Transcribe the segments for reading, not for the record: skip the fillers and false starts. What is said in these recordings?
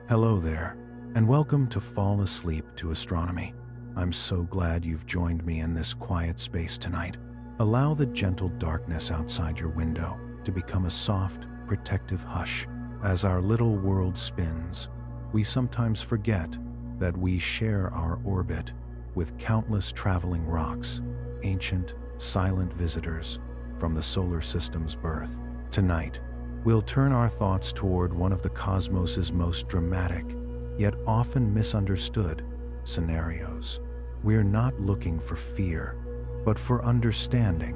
Hello there, and welcome to Fall Asleep to Astronomy. I'm so glad you've joined me in this quiet space tonight. Allow the gentle darkness outside your window to become a soft, protective hush. As our little world spins, we sometimes forget that we share our orbit with countless traveling rocks, ancient, silent visitors from the solar system's birth. Tonight, we'll turn our thoughts toward one of the cosmos's most dramatic, yet often misunderstood, scenarios. We're not looking for fear, but for understanding.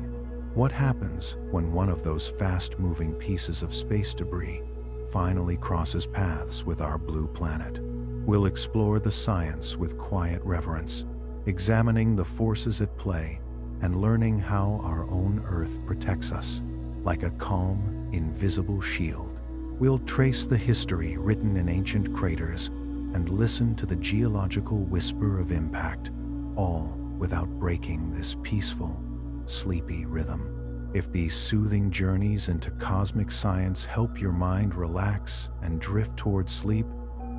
What happens when one of those fast-moving pieces of space debris finally crosses paths with our blue planet? We'll explore the science with quiet reverence, examining the forces at play and learning how our own Earth protects us like a calm, invisible shield. We'll trace the history written in ancient craters and listen to the geological whisper of impact, all without breaking this peaceful, sleepy rhythm. If these soothing journeys into cosmic science help your mind relax and drift towards sleep,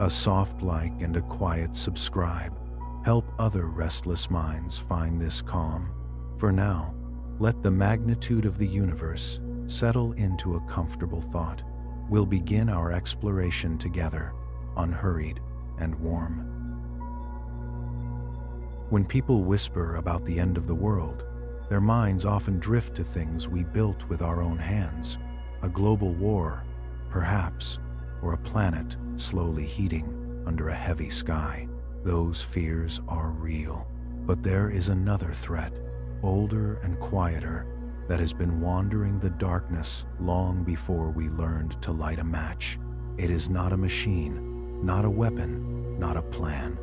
a soft like and a quiet subscribe. Help other restless minds find this calm. For now, let the magnitude of the universe settle into a comfortable thought. We'll begin our exploration together, unhurried and warm. When people whisper about the end of the world, their minds often drift to things we built with our own hands. A global war, perhaps, or a planet slowly heating under a heavy sky. Those fears are real. But there is another threat, older and quieter, that has been wandering the darkness long before we learned to light a match. It is not a machine, not a weapon, not a plan.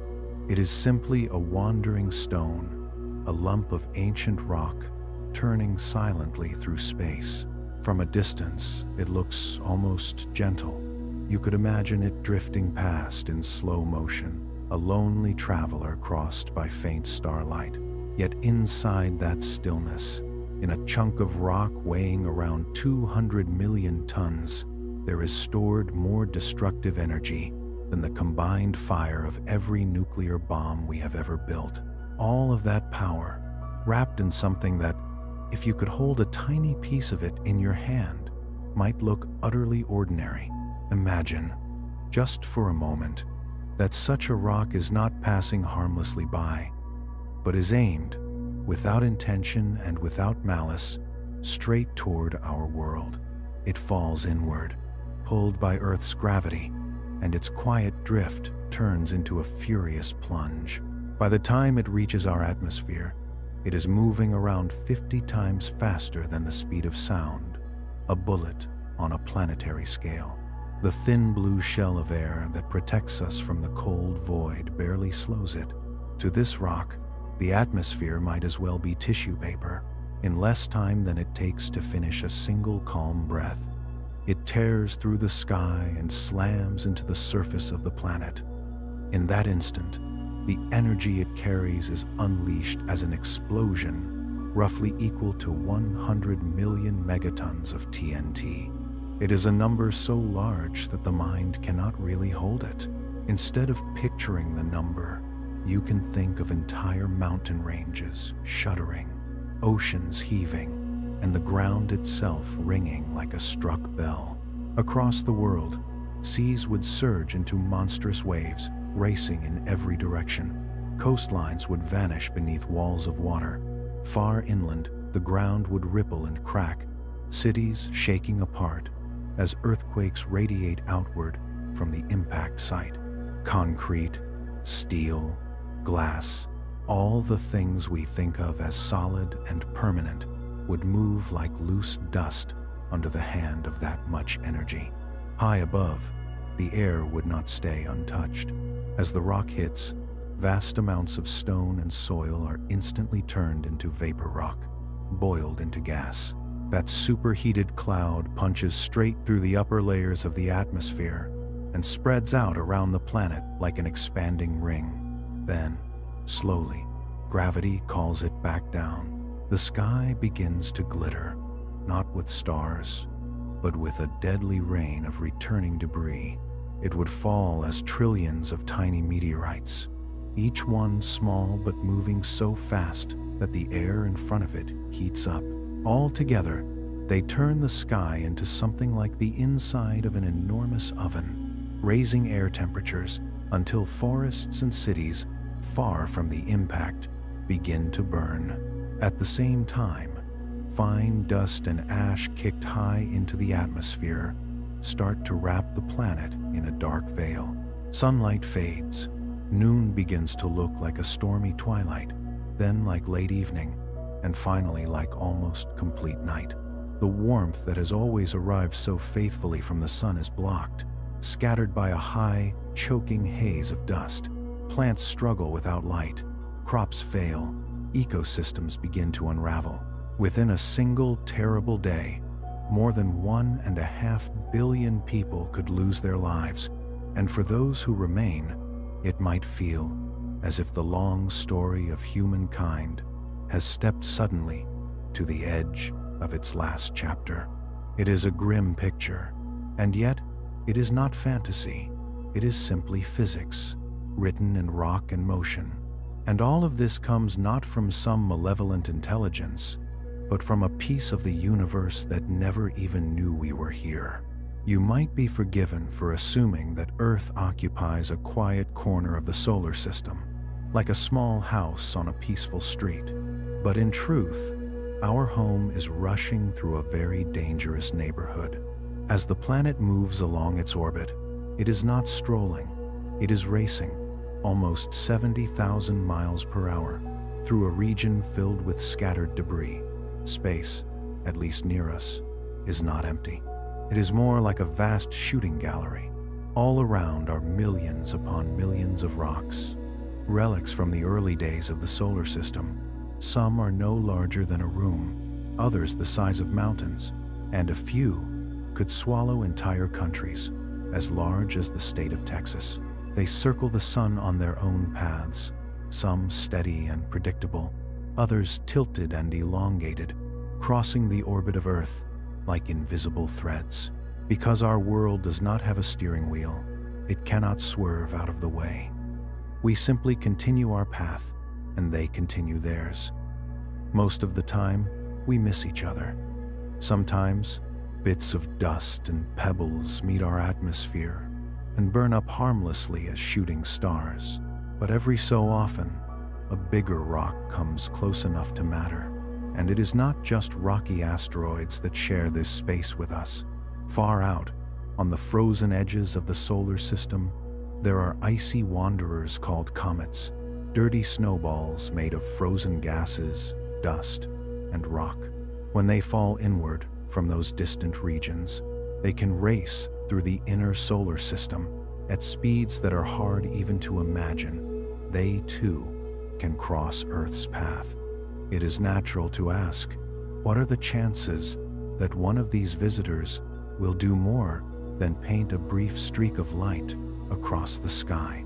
It is simply a wandering stone, a lump of ancient rock turning silently through space. From a distance, it looks almost gentle. You could imagine it drifting past in slow motion, a lonely traveler crossed by faint starlight. Yet inside that stillness, in a chunk of rock weighing around 200 million tons, there is stored more destructive energy than the combined fire of every nuclear bomb we have ever built. All of that power, wrapped in something that, if you could hold a tiny piece of it in your hand, might look utterly ordinary. Imagine, just for a moment, that such a rock is not passing harmlessly by, but is aimed, without intention and without malice, straight toward our world. It falls inward, pulled by Earth's gravity, and its quiet drift turns into a furious plunge. By the time it reaches our atmosphere, it is moving around 50 times faster than the speed of sound, a bullet on a planetary scale. The thin blue shell of air that protects us from the cold void barely slows it. To this rock, the atmosphere might as well be tissue paper. In less time than it takes to finish a single calm breath, it tears through the sky and slams into the surface of the planet. In that instant, the energy it carries is unleashed as an explosion, roughly equal to 100 million megatons of TNT. It is a number so large that the mind cannot really hold it. Instead of picturing the number, you can think of entire mountain ranges shuddering, oceans heaving, and the ground itself ringing like a struck bell. Across the world, seas would surge into monstrous waves, racing in every direction. Coastlines would vanish beneath walls of water. Far inland, the ground would ripple and crack, cities shaking apart as earthquakes radiate outward from the impact site. Concrete, steel, glass, all the things we think of as solid and permanent would move like loose dust under the hand of that much energy. High above, the air would not stay untouched. As the rock hits, vast amounts of stone and soil are instantly turned into vapor rock, boiled into gas. That superheated cloud punches straight through the upper layers of the atmosphere and spreads out around the planet like an expanding ring. Then, slowly, gravity calls it back down. The sky begins to glitter, not with stars, but with a deadly rain of returning debris. It would fall as trillions of tiny meteorites, each one small but moving so fast that the air in front of it heats up. All together, they turn the sky into something like the inside of an enormous oven, raising air temperatures until forests and cities far from the impact begin to burn. At the same time, fine dust and ash kicked high into the atmosphere start to wrap the planet in a dark veil. Sunlight fades. Noon begins to look like a stormy twilight, then like late evening, and finally like almost complete night. The warmth that has always arrived so faithfully from the sun is blocked, scattered by a high, choking haze of dust. Plants struggle without light, crops fail, ecosystems begin to unravel. Within a single terrible day, more than 1.5 billion people could lose their lives, and for those who remain, it might feel as if the long story of humankind has stepped suddenly to the edge of its last chapter. It is a grim picture, and yet it is not fantasy. It is simply physics, written in rock and motion. And all of this comes not from some malevolent intelligence, but from a piece of the universe that never even knew we were here. You might be forgiven for assuming that Earth occupies a quiet corner of the solar system, like a small house on a peaceful street. But in truth, our home is rushing through a very dangerous neighborhood. As the planet moves along its orbit, it is not strolling, it is racing, almost 70,000 miles per hour, through a region filled with scattered debris. Space, at least near us, is not empty. It is more like a vast shooting gallery. All around are millions upon millions of rocks, relics from the early days of the solar system. Some are no larger than a room, others the size of mountains, and a few could swallow entire countries, as large as the state of Texas. They circle the sun on their own paths, some steady and predictable, others tilted and elongated, crossing the orbit of Earth like invisible threads. Because our world does not have a steering wheel, it cannot swerve out of the way. We simply continue our path, and they continue theirs. Most of the time, we miss each other. Sometimes, bits of dust and pebbles meet our atmosphere and burn up harmlessly as shooting stars. But every so often, a bigger rock comes close enough to matter. And it is not just rocky asteroids that share this space with us. Far out, on the frozen edges of the solar system, there are icy wanderers called comets, dirty snowballs made of frozen gases, dust, and rock. When they fall inward from those distant regions, they can race through the inner solar system at speeds that are hard even to imagine. They, too, can cross Earth's path. It is natural to ask, what are the chances that one of these visitors will do more than paint a brief streak of light across the sky?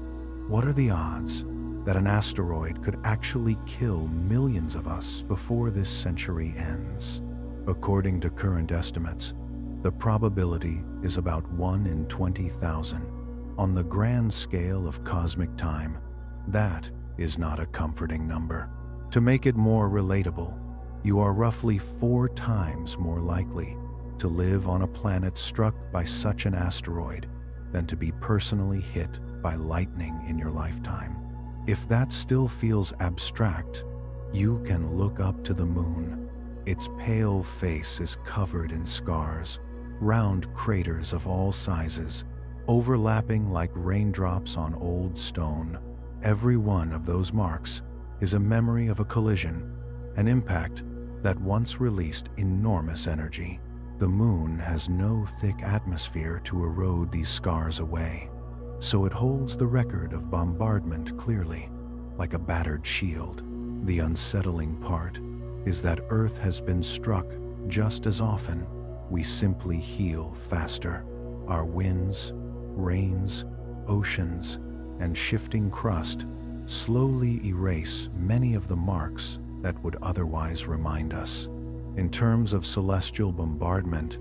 What are the odds that an asteroid could actually kill millions of us before this century ends? According to current estimates, the probability is about 1 in 20,000. On the grand scale of cosmic time, that is not a comforting number. To make it more relatable, you are roughly 4 times more likely to live on a planet struck by such an asteroid than to be personally hit by lightning in your lifetime. If that still feels abstract, you can look up to the moon. Its pale face is covered in scars, round craters of all sizes, overlapping like raindrops on old stone. Every one of those marks is a memory of a collision, an impact that once released enormous energy. The moon has no thick atmosphere to erode these scars away, so it holds the record of bombardment clearly, like a battered shield. The unsettling part is that Earth has been struck just as often. We simply heal faster. Our winds, rains, oceans, and shifting crust slowly erase many of the marks that would otherwise remind us. In terms of celestial bombardment,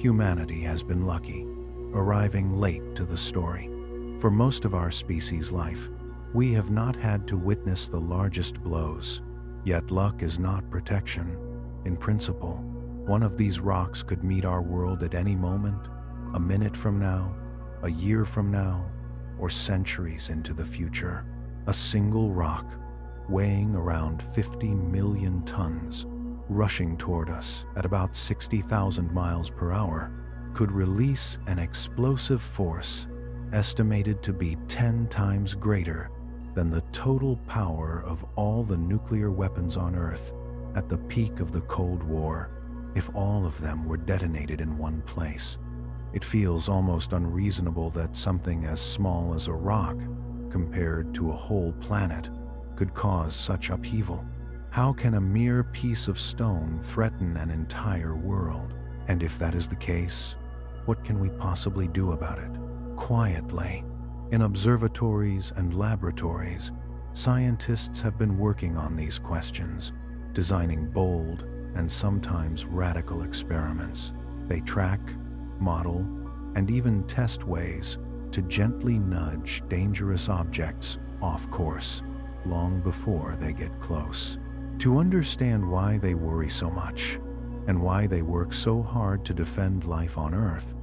humanity has been lucky. arriving late to the story. For most of our species' life, we have not had to witness the largest blows. Yet luck is not protection. In principle, one of these rocks could meet our world at any moment, a minute from now, a year from now, or centuries into the future. A single rock, weighing around 50 million tons, rushing toward us at about 60,000 miles per hour, could release an explosive force estimated to be 10 times greater than the total power of all the nuclear weapons on Earth at the peak of the Cold War, if all of them were detonated in one place. It feels almost unreasonable that something as small as a rock, compared to a whole planet, could cause such upheaval. How can a mere piece of stone threaten an entire world? And if that is the case, what can we possibly do about it? Quietly, in observatories and laboratories, scientists have been working on these questions, designing bold and sometimes radical experiments. They track, model, and even test ways to gently nudge dangerous objects off course long before they get close. To understand why they worry so much and why they work so hard to defend life on Earth,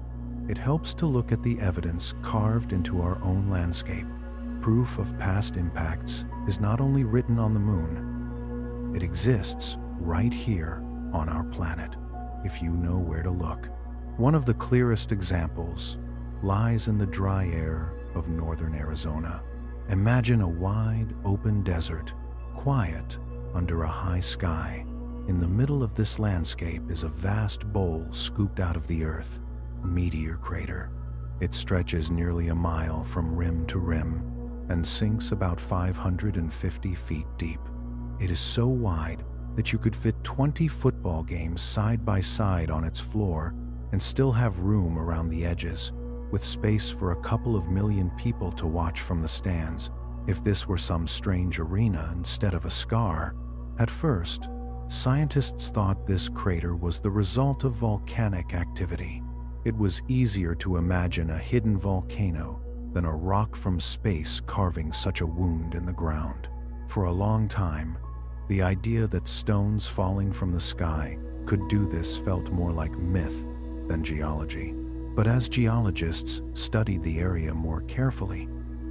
it helps to look at the evidence carved into our own landscape. Proof of past impacts is not only written on the moon, it exists right here on our planet, if you know where to look. One of the clearest examples lies in the dry air of northern Arizona. Imagine a wide, open desert, quiet under a high sky. In the middle of this landscape is a vast bowl scooped out of the earth, meteor crater. It stretches nearly a mile from rim to rim and sinks about 550 feet deep. It is so wide that you could fit 20 football games side by side on its floor and still have room around the edges, with space for a couple of million people to watch from the stands. If this were some strange arena instead of a scar, at first, scientists thought this crater was the result of volcanic activity. It was easier to imagine a hidden volcano than a rock from space carving such a wound in the ground. For a long time, the idea that stones falling from the sky could do this felt more like myth than geology. But as geologists studied the area more carefully,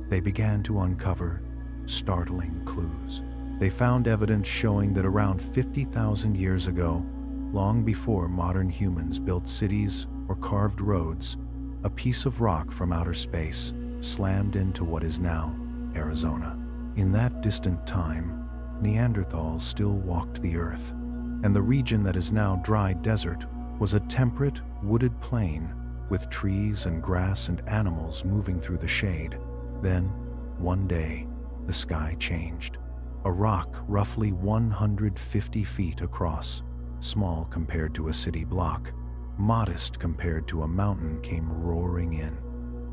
they began to uncover startling clues. They found evidence showing that around 50,000 years ago, long before modern humans built cities or carved roads, a piece of rock from outer space slammed into what is now Arizona. In that distant time, Neanderthals still walked the earth, and the region that is now dry desert was a temperate, wooded plain with trees and grass and animals moving through the shade. Then, one day, the sky changed. A rock roughly 150 feet across, small compared to a city block, modest compared to a mountain, came roaring in.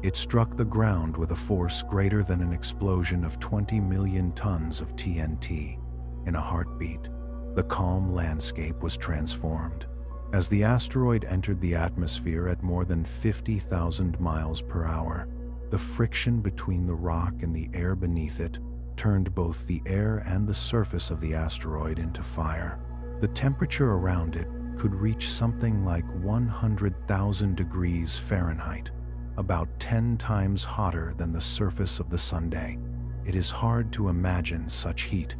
It struck the ground with a force greater than an explosion of 20 million tons of TNT. In a heartbeat, the calm landscape was transformed. As the asteroid entered the atmosphere at more than 50,000 miles per hour, the friction between the rock and the air beneath it turned both the air and the surface of the asteroid into fire. The temperature around it could reach something like 100,000 degrees Fahrenheit, about 10 times hotter than the surface of the Sunday. It is hard to imagine such heat.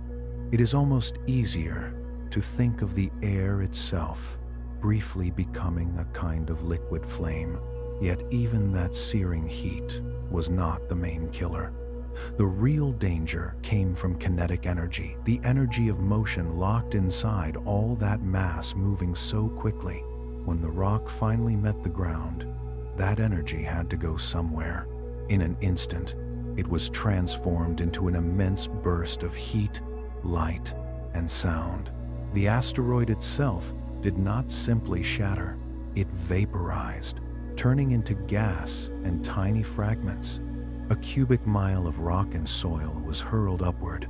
It is almost easier to think of the air itself briefly becoming a kind of liquid flame. Yet even that searing heat was not the main killer. The real danger came from kinetic energy, the energy of motion locked inside all that mass moving so quickly. When the rock finally met the ground, that energy had to go somewhere. In an instant, it was transformed into an immense burst of heat, light, and sound. The asteroid itself did not simply shatter, it vaporized, turning into gas and tiny fragments. A cubic mile of rock and soil was hurled upward,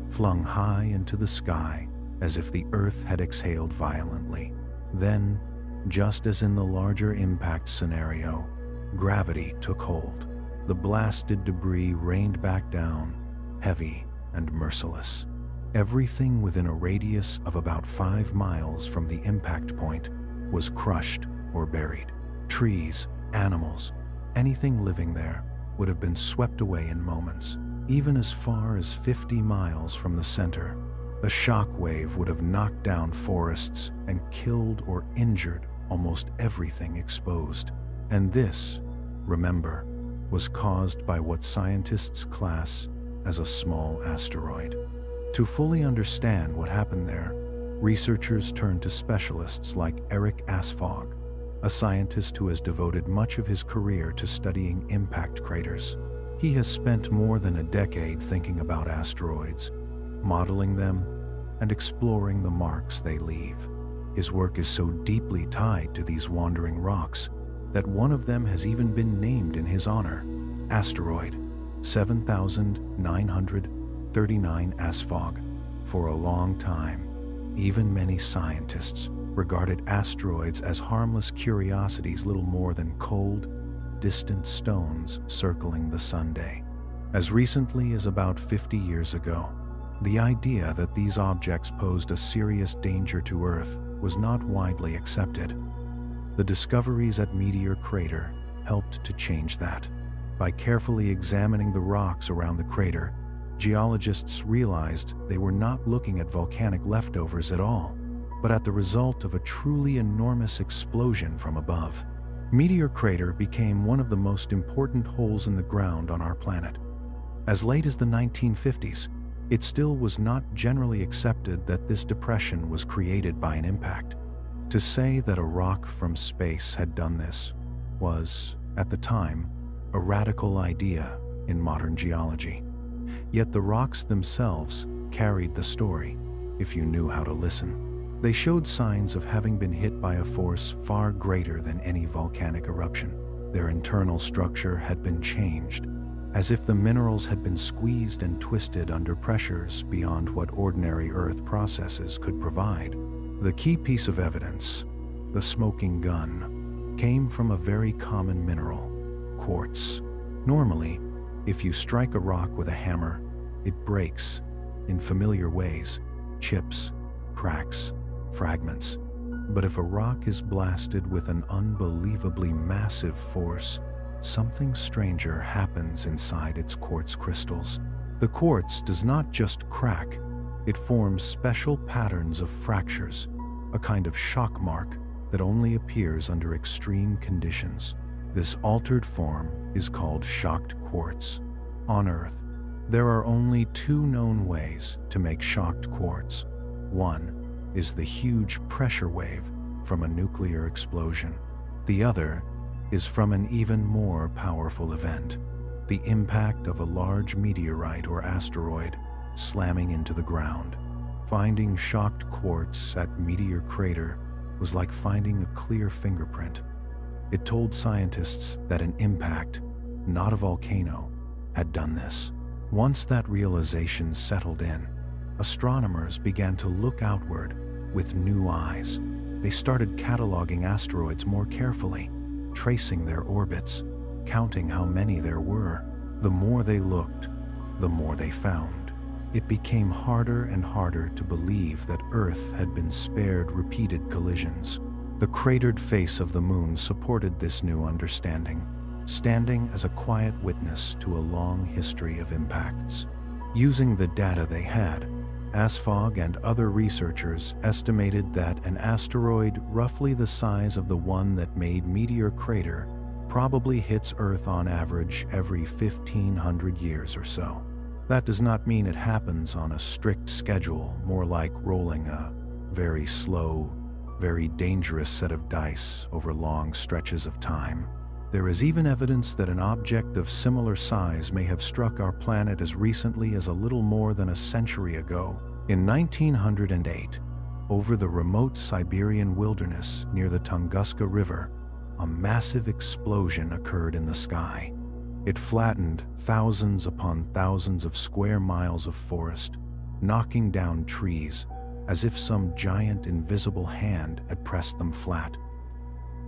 flung high into the sky as if the earth had exhaled violently. Then, just as in the larger impact scenario, Gravity took hold. The blasted debris rained back down, heavy and merciless. Everything within a radius of about 5 miles from the impact point was crushed or buried. Trees, animals, anything living there would have been swept away in moments. Even as far as 50 miles from the center, a shockwave would have knocked down forests and killed or injured almost everything exposed. And this, remember, was caused by what scientists class as a small asteroid. To fully understand what happened there, researchers turned to specialists like Eric Asphog, a scientist who has devoted much of his career to studying impact craters. He has spent more than a decade thinking about asteroids, modeling them, and exploring the marks they leave. His work is so deeply tied to these wandering rocks that one of them has even been named in his honor, Asteroid 7939 Asphog. For a long time, even many scientists regarded asteroids as harmless curiosities, little more than cold, distant stones circling the Sunday. As recently as about 50 years ago, the idea that these objects posed a serious danger to Earth was not widely accepted. The discoveries at Meteor Crater helped to change that. By carefully examining the rocks around the crater, geologists realized they were not looking at volcanic leftovers at all, but at the result of a truly enormous explosion from above. Meteor Crater became one of the most important holes in the ground on our planet. As late as the 1950s, it still was not generally accepted that this depression was created by an impact. To say that a rock from space had done this was, at the time, a radical idea in modern geology. Yet the rocks themselves carried the story, if you knew how to listen. They showed signs of having been hit by a force far greater than any volcanic eruption. Their internal structure had been changed, as if the minerals had been squeezed and twisted under pressures beyond what ordinary Earth processes could provide. The key piece of evidence, the smoking gun, came from a very common mineral, quartz. Normally, if you strike a rock with a hammer, it breaks in familiar ways, chips, cracks, fragments. But if a rock is blasted with an unbelievably massive force, something stranger happens inside its quartz crystals. The quartz does not just crack, it forms special patterns of fractures, a kind of shock mark that only appears under extreme conditions. This altered form is called shocked quartz. On Earth, there are only 2 known ways to make shocked quartz. One is the huge pressure wave from a nuclear explosion. The other is from an even more powerful event, the impact of a large meteorite or asteroid slamming into the ground. Finding shocked quartz at Meteor Crater was like finding a clear fingerprint. It told scientists that an impact, not a volcano, had done this. Once that realization settled in, astronomers began to look outward with new eyes. They started cataloging asteroids more carefully, tracing their orbits, counting how many there were. The more they looked, the more they found. It became harder and harder to believe that Earth had been spared repeated collisions. The cratered face of the moon supported this new understanding, standing as a quiet witness to a long history of impacts. Using the data they had, Asphog and other researchers estimated that an asteroid roughly the size of the one that made Meteor Crater probably hits Earth on average every 1,500 years or so. That does not mean it happens on a strict schedule, more like rolling a very slow, very dangerous set of dice over long stretches of time. There is even evidence that an object of similar size may have struck our planet as recently as a little more than a century ago. In 1908, over the remote Siberian wilderness near the Tunguska River, a massive explosion occurred in the sky. It flattened thousands upon thousands of square miles of forest, knocking down trees as if some giant invisible hand had pressed them flat.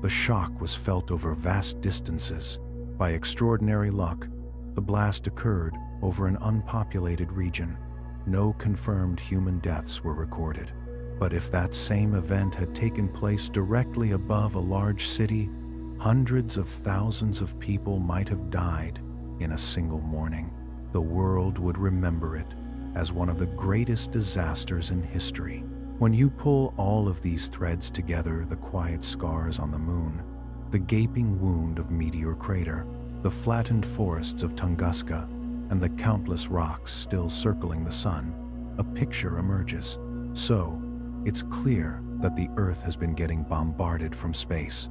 The shock was felt over vast distances. By extraordinary luck, the blast occurred over an unpopulated region. No confirmed human deaths were recorded. But if that same event had taken place directly above a large city, hundreds of thousands of people might have died in a single morning. The world would remember it as one of the greatest disasters in history. When you pull all of these threads together, the quiet scars on the moon, the gaping wound of Meteor Crater, the flattened forests of Tunguska, and the countless rocks still circling the sun, a picture emerges. So, it's clear that the Earth has been getting bombarded from space.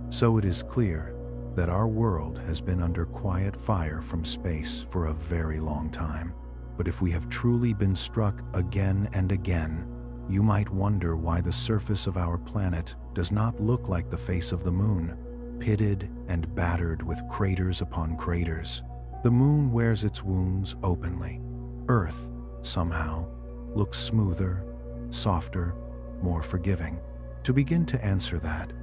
So it is clear that our world has been under quiet fire from space for a very long time. But if we have truly been struck again and again, you might wonder why the surface of our planet does not look like the face of the moon, pitted and battered with craters upon craters. The moon wears its wounds openly. Earth, somehow, looks smoother, softer, more forgiving. To begin to answer that,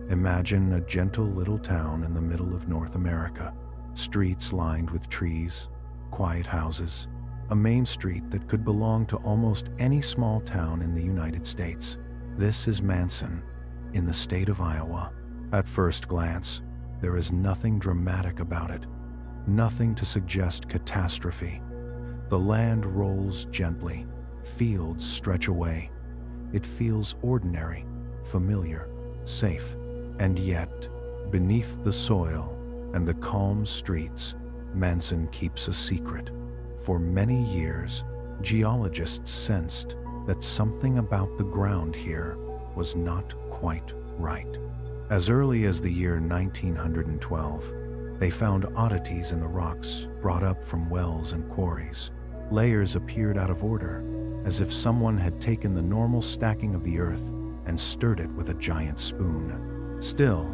imagine a gentle little town in the middle of North America. Streets lined with trees, quiet houses, a main street that could belong to almost any small town in the United States. This is Manson, in the state of Iowa. At first glance, there is nothing dramatic about it, nothing to suggest catastrophe. The land rolls gently, fields stretch away. It feels ordinary, familiar, safe. And yet, beneath the soil and the calm streets, Manson keeps a secret. For many years, geologists sensed that something about the ground here was not quite right. As early as the year 1912, they found oddities in the rocks brought up from wells and quarries. Layers appeared out of order, as if someone had taken the normal stacking of the earth and stirred it with a giant spoon. Still,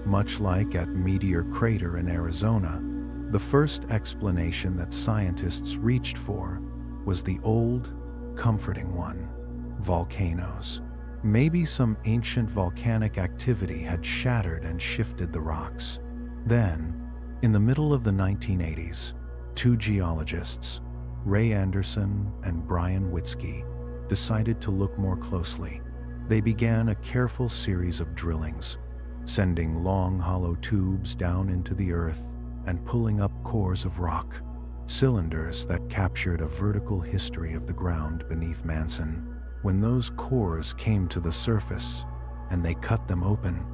much like at Meteor Crater in Arizona, the first explanation that scientists reached for was the old, comforting one: volcanoes. Maybe some ancient volcanic activity had shattered and shifted the rocks. Then, in the middle of the 1980s, two geologists, Ray Anderson and Brian Witzke, decided to look more closely. They began a careful series of drillings, sending long hollow tubes down into the earth and pulling up cores of rock, cylinders that captured a vertical history of the ground beneath Manson. When those cores came to the surface and they cut them open,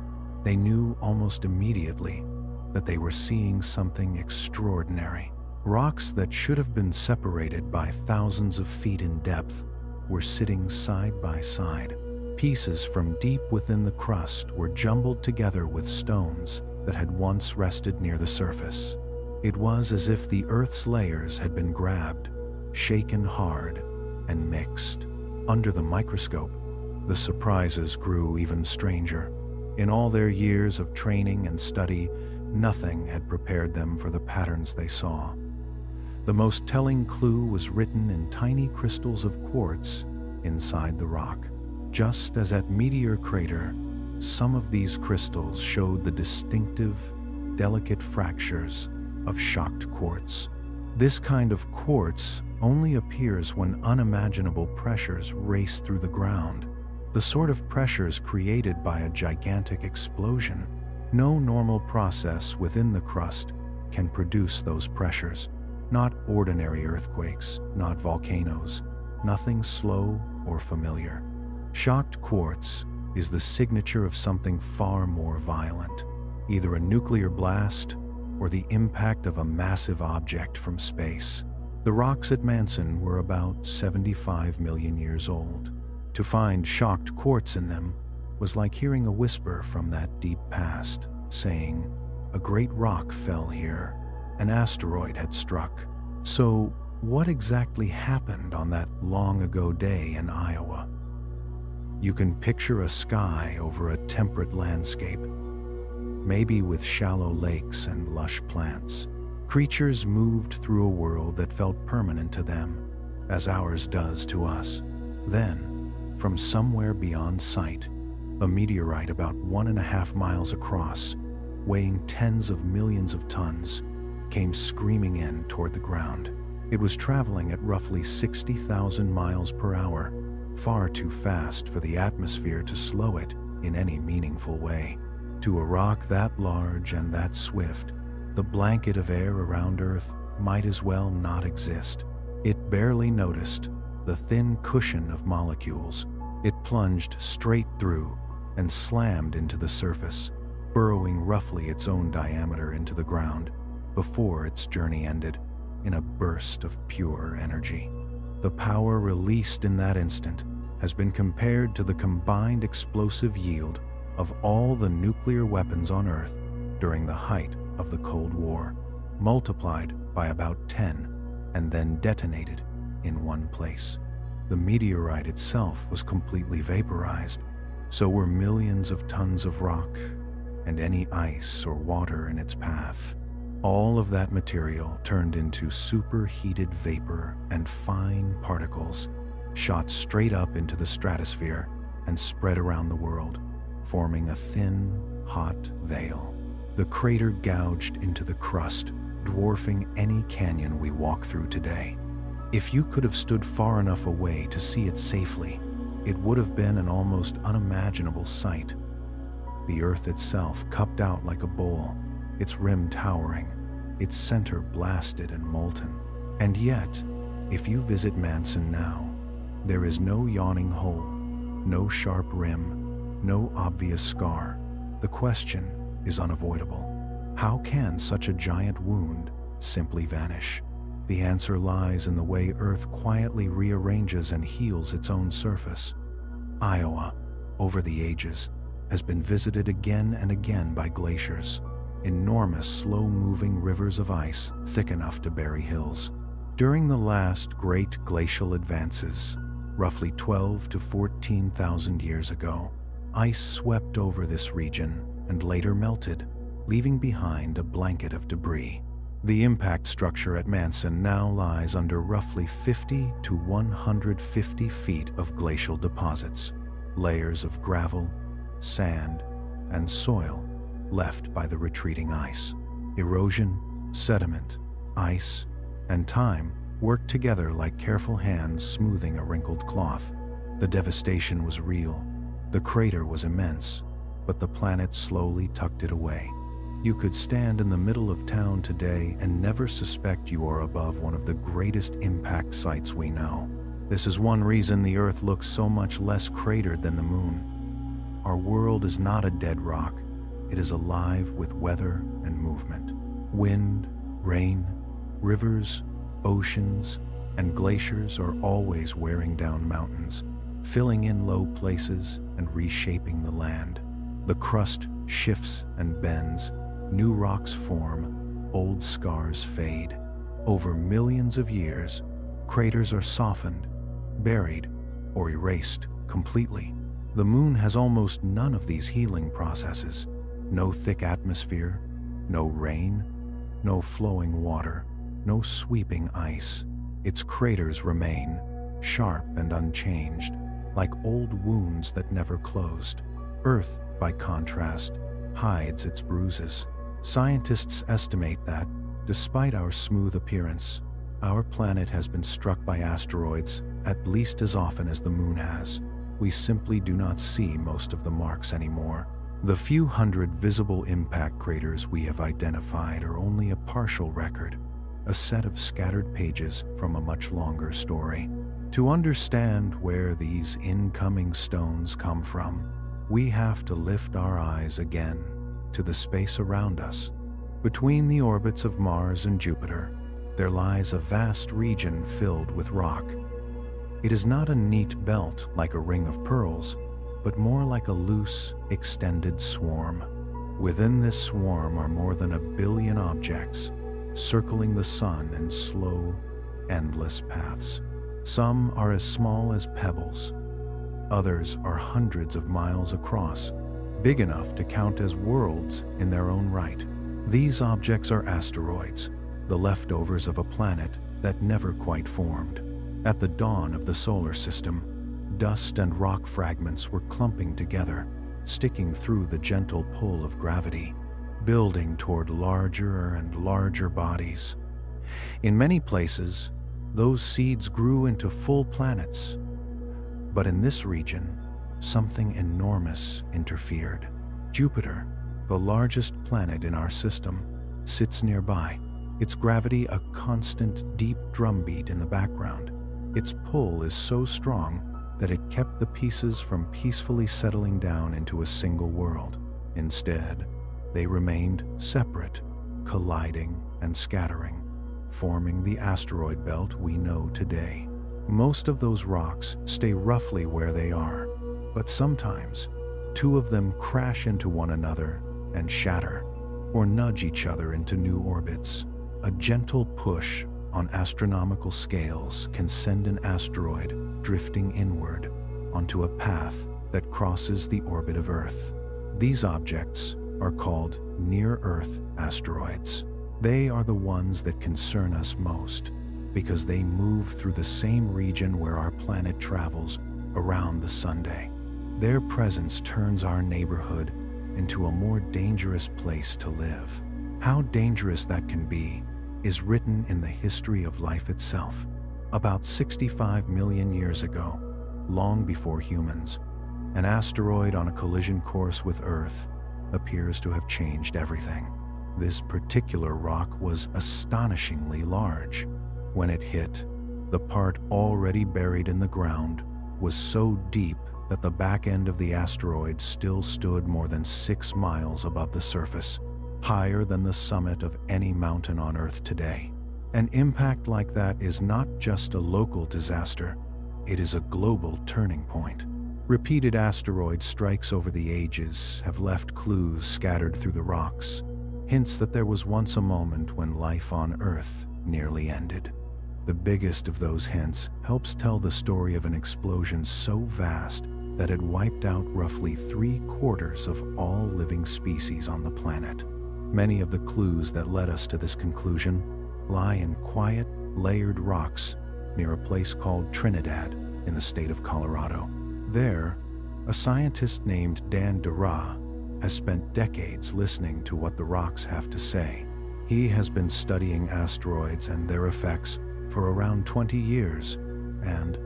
they knew almost immediately that they were seeing something extraordinary. Rocks that should have been separated by thousands of feet in depth were sitting side by side. Pieces from deep within the crust were jumbled together with stones that had once rested near the surface. It was as if the Earth's layers had been grabbed, shaken hard, and mixed. Under the microscope, the surprises grew even stranger. In all their years of training and study, nothing had prepared them for the patterns they saw. The most telling clue was written in tiny crystals of quartz inside the rock. Just as at Meteor Crater, some of these crystals showed the distinctive, delicate fractures of shocked quartz. This kind of quartz only appears when unimaginable pressures race through the ground, the sort of pressures created by a gigantic explosion. No normal process within the crust can produce those pressures. Not ordinary earthquakes, not volcanoes, nothing slow or familiar. Shocked quartz is the signature of something far more violent, either a nuclear blast or the impact of a massive object from space. The rocks at Manson were about 75 million years old. To find shocked quartz in them was like hearing a whisper from that deep past, saying, "A great rock fell here. An asteroid had struck." So, what exactly happened on that long-ago day in Iowa? You can picture a sky over a temperate landscape, maybe with shallow lakes and lush plants. Creatures moved through a world that felt permanent to them, as ours does to us. Then, from somewhere beyond sight, A meteorite about 1.5 miles across, weighing tens of millions of tons, came screaming in toward the ground. It was traveling at roughly 60,000 miles per hour, far too fast for the atmosphere to slow it in any meaningful way. To a rock that large and that swift, the blanket of air around Earth might as well not exist. It barely noticed the thin cushion of molecules. It plunged straight through and slammed into the surface, burrowing roughly its own diameter into the ground before its journey ended in a burst of pure energy. The power released in that instant has been compared to the combined explosive yield of all the nuclear weapons on Earth during the height of the Cold War, multiplied by about 10 and then detonated in one place. The meteorite itself was completely vaporized, so were millions of tons of rock and any ice or water in its path. All of that material turned into superheated vapor and fine particles, shot straight up into the stratosphere and spread around the world, forming a thin, hot veil. The crater gouged into the crust, dwarfing any canyon we walk through today. If you could have stood far enough away to see it safely, it would have been an almost unimaginable sight. The Earth itself cupped out like a bowl, its rim towering, its center blasted and molten. And yet, if you visit Manson now, there is no yawning hole, no sharp rim, no obvious scar. The question is unavoidable. How can such a giant wound simply vanish? The answer lies in the way Earth quietly rearranges and heals its own surface. Iowa, over the ages, has been visited again and again by glaciers, enormous slow-moving rivers of ice thick enough to bury hills. During the last great glacial advances, roughly 12 to 14,000 years ago, ice swept over this region and later melted, leaving behind a blanket of debris. The impact structure at Manson now lies under roughly 50 to 150 feet of glacial deposits, layers of gravel, sand, and soil left by the retreating ice. Erosion, sediment, ice, and time worked together like careful hands smoothing a wrinkled cloth. The devastation was real. The crater was immense, but the planet slowly tucked it away. You could stand in the middle of town today and never suspect you are above one of the greatest impact sites we know. This is one reason the Earth looks so much less cratered than the Moon. Our world is not a dead rock. It is alive with weather and movement. Wind, rain, rivers, oceans, and glaciers are always wearing down mountains, filling in low places and reshaping the land. The crust shifts and bends, new rocks form, old scars fade. Over millions of years, craters are softened, buried, or erased completely. The Moon has almost none of these healing processes. No thick atmosphere, no rain, no flowing water, no sweeping ice. Its craters remain, sharp and unchanged, like old wounds that never closed. Earth, by contrast, hides its bruises. Scientists estimate that, despite our smooth appearance, our planet has been struck by asteroids at least as often as the Moon has. We simply do not see most of the marks anymore. The few hundred visible impact craters we have identified are only a partial record, a set of scattered pages from a much longer story. To understand where these incoming stones come from, we have to lift our eyes again to the space around us. Between the orbits of Mars and Jupiter, there lies a vast region filled with rock. It is not a neat belt like a ring of pearls, but more like a loose, extended swarm. Within this swarm are more than 1 billion objects, circling the sun in slow, endless paths. Some are as small as pebbles. Others are hundreds of miles across, big enough to count as worlds in their own right. These objects are asteroids, the leftovers of a planet that never quite formed. At the dawn of the solar system, dust and rock fragments were clumping together, sticking through the gentle pull of gravity, building toward larger and larger bodies. In many places, those seeds grew into full planets. But in this region, something enormous interfered. Jupiter, the largest planet in our system, sits nearby, its gravity a constant deep drumbeat in the background. Its pull is so strong that it kept the pieces from peacefully settling down into a single world. Instead, they remained separate, colliding and scattering, forming the asteroid belt we know today. Most of those rocks stay roughly where they are, but sometimes two of them crash into one another and shatter, or nudge each other into new orbits. A gentle push on astronomical scales can send an asteroid drifting inward onto a path that crosses the orbit of Earth. These objects are called near-Earth asteroids. They are the ones that concern us most because they move through the same region where our planet travels around the Sunday. Their presence turns our neighborhood into a more dangerous place to live. How dangerous that can be is written in the history of life itself. About 65 million years ago, long before humans, an asteroid on a collision course with Earth appears to have changed everything. This particular rock was astonishingly large. When it hit, the part already buried in the ground was so deep that the back end of the asteroid still stood more than 6 miles above the surface, higher than the summit of any mountain on Earth today. An impact like that is not just a local disaster, it is a global turning point. Repeated asteroid strikes over the ages have left clues scattered through the rocks, hints that there was once a moment when life on Earth nearly ended. The biggest of those hints helps tell the story of an explosion so vast that it wiped out roughly 3/4 of all living species on the planet. Many of the clues that led us to this conclusion lie in quiet, layered rocks near a place called Trinidad in the state of Colorado. There, a scientist named Dan Dura has spent decades listening to what the rocks have to say. He has been studying asteroids and their effects for around 20 years, and,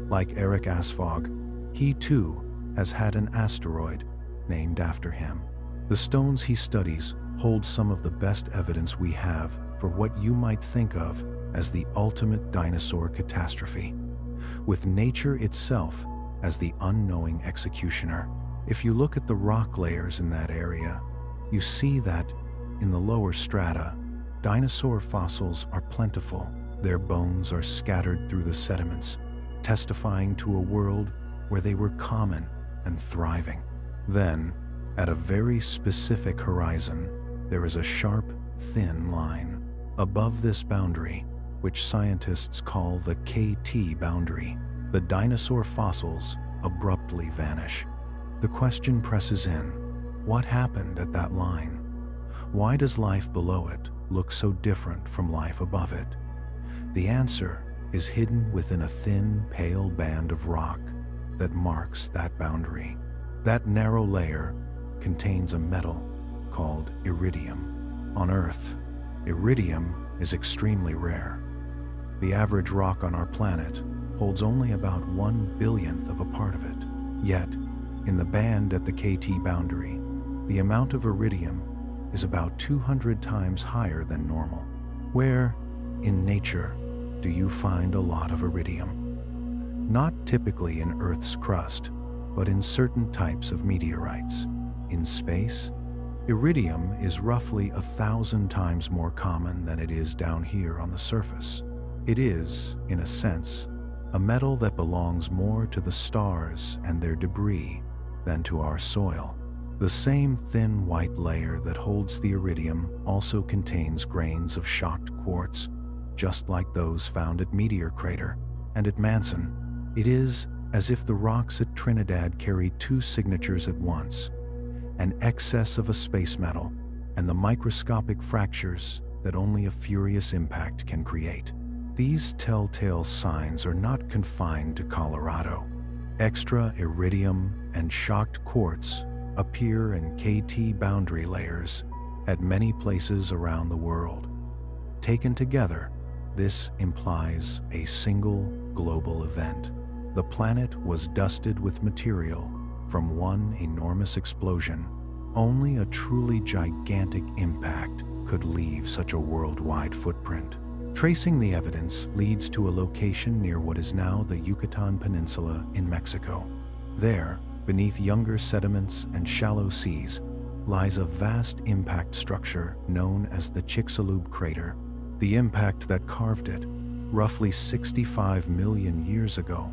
like Eric Asfog, he too has had an asteroid named after him. The stones he studies hold some of the best evidence we have for what you might think of as the ultimate dinosaur catastrophe, with nature itself as the unknowing executioner. If you look at the rock layers in that area, you see that, in the lower strata, dinosaur fossils are plentiful. Their bones are scattered through the sediments, testifying to a world where they were common and thriving. Then, at a very specific horizon, there is a sharp, thin line. Above this boundary, which scientists call the KT boundary, the dinosaur fossils abruptly vanish. The question presses in: what happened at that line? Why does life below it look so different from life above it? The answer is hidden within a thin, pale band of rock that marks that boundary. That narrow layer contains a metal called iridium. On Earth, iridium is extremely rare. The average rock on our planet holds only about 1/1000th of a part of it. Yet, in the band at the KT boundary, the amount of iridium is about 200 times higher than normal. Where, in nature, do you find a lot of iridium? Not typically in Earth's crust, but in certain types of meteorites. In space, iridium is roughly 1,000 times more common than it is down here on the surface. It is, in a sense, a metal that belongs more to the stars and their debris than to our soil. The same thin white layer that holds the iridium also contains grains of shocked quartz, just like those found at Meteor Crater and at Manson. It is as if the rocks at Trinidad carry two signatures at once: an excess of a space metal and the microscopic fractures that only a furious impact can create. These telltale signs are not confined to Colorado. Extra iridium and shocked quartz appear in KT boundary layers at many places around the world. Taken together, this implies a single global event. The planet was dusted with material from one enormous explosion. Only a truly gigantic impact could leave such a worldwide footprint. Tracing the evidence leads to a location near what is now the Yucatan Peninsula in Mexico. There, beneath younger sediments and shallow seas, lies a vast impact structure known as the Chicxulub crater. The impact that carved it, roughly 65 million years ago,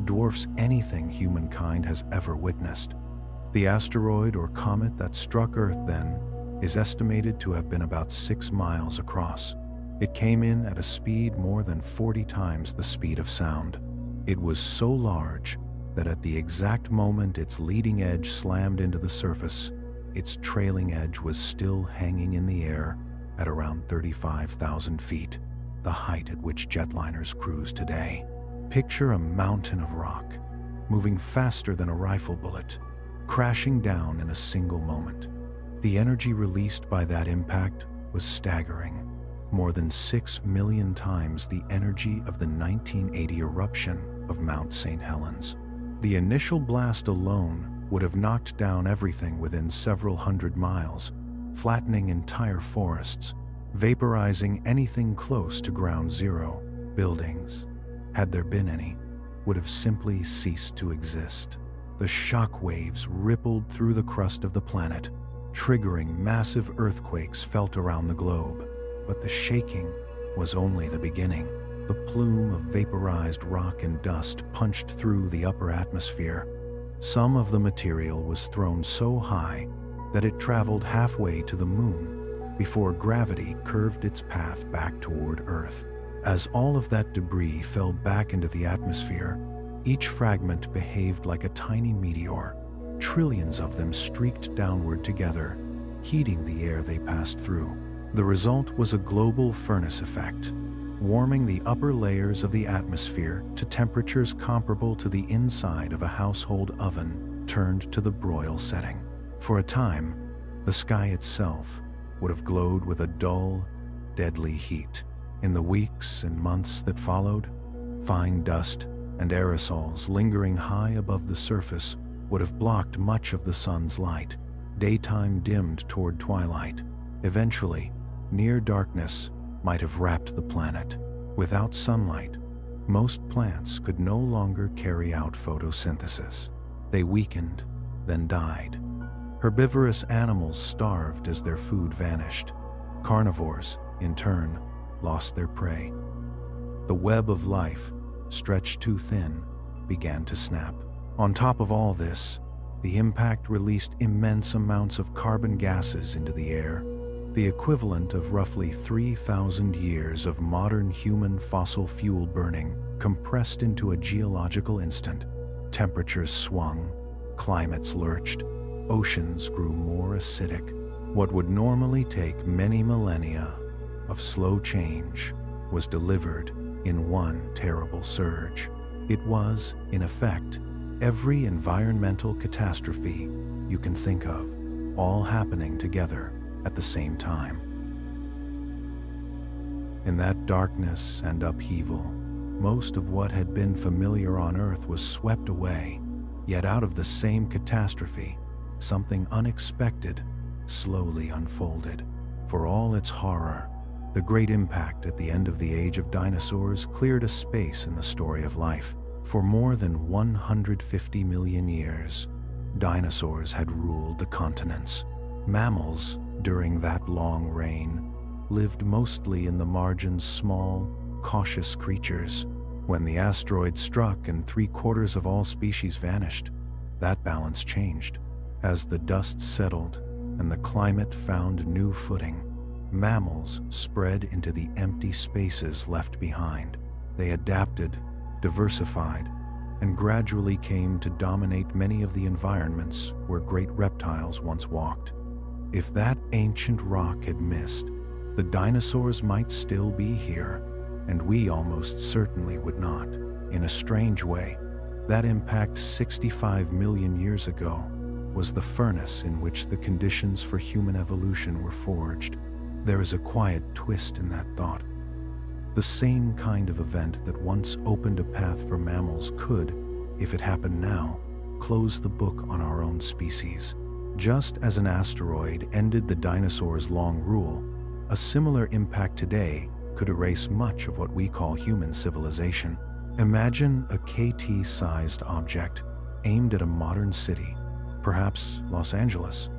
dwarfs anything humankind has ever witnessed. The asteroid or comet that struck Earth then is estimated to have been about 6 miles across. It came in at a speed more than 40 times the speed of sound. It was so large that at the exact moment its leading edge slammed into the surface, its trailing edge was still hanging in the air at around 35,000 feet, the height at which jetliners cruise today. Picture a mountain of rock, moving faster than a rifle bullet, crashing down in a single moment. The energy released by that impact was staggering, more than 6 million times the energy of the 1980 eruption of Mount St. Helens. The initial blast alone would have knocked down everything within several hundred miles, flattening entire forests, vaporizing anything close to ground zero. Buildings, had there been any, would have simply ceased to exist. The shock waves rippled through the crust of the planet, triggering massive earthquakes felt around the globe. But the shaking was only the beginning. The plume of vaporized rock and dust punched through the upper atmosphere. Some of the material was thrown so high that it traveled halfway to the moon before gravity curved its path back toward Earth. As all of that debris fell back into the atmosphere, each fragment behaved like a tiny meteor. Trillions of them streaked downward together, heating the air they passed through. The result was a global furnace effect, warming the upper layers of the atmosphere to temperatures comparable to the inside of a household oven turned to the broil setting. For a time, the sky itself would have glowed with a dull, deadly heat. In the weeks and months that followed, fine dust and aerosols lingering high above the surface would have blocked much of the sun's light. Daytime dimmed toward twilight. Eventually, near darkness might have wrapped the planet. Without sunlight, most plants could no longer carry out photosynthesis. They weakened, then died. Herbivorous animals starved as their food vanished. Carnivores, in turn, lost their prey. The web of life, stretched too thin, began to snap. On top of all this, the impact released immense amounts of carbon gases into the air, the equivalent of roughly 3,000 years of modern human fossil fuel burning compressed into a geological instant. Temperatures swung, climates lurched, oceans grew more acidic. What would normally take many millennia of slow change was delivered in one terrible surge. It was, in effect, every environmental catastrophe you can think of, all happening together at the same time. In that darkness and upheaval, most of what had been familiar on Earth was swept away, yet out of the same catastrophe, something unexpected slowly unfolded. For all its horror, the great impact at the end of the age of dinosaurs cleared a space in the story of life. For more than 150 million years, dinosaurs had ruled the continents. Mammals, during that long reign, lived mostly in the margins, small, cautious creatures. When the asteroid struck and 3/4 of all species vanished, that balance changed. As the dust settled and the climate found new footing, mammals spread into the empty spaces left behind. They adapted, diversified, and gradually came to dominate many of the environments where great reptiles once walked. If that ancient rock had missed, the dinosaurs might still be here, and we almost certainly would not. In a strange way, that impact 65 million years ago was the furnace in which the conditions for human evolution were forged. There is a quiet twist in that thought. The same kind of event that once opened a path for mammals could, if it happened now, close the book on our own species. Just as an asteroid ended the dinosaurs' long rule, a similar impact today could erase much of what we call human civilization. Imagine a KT-sized object aimed at a modern city, perhaps Los Angeles.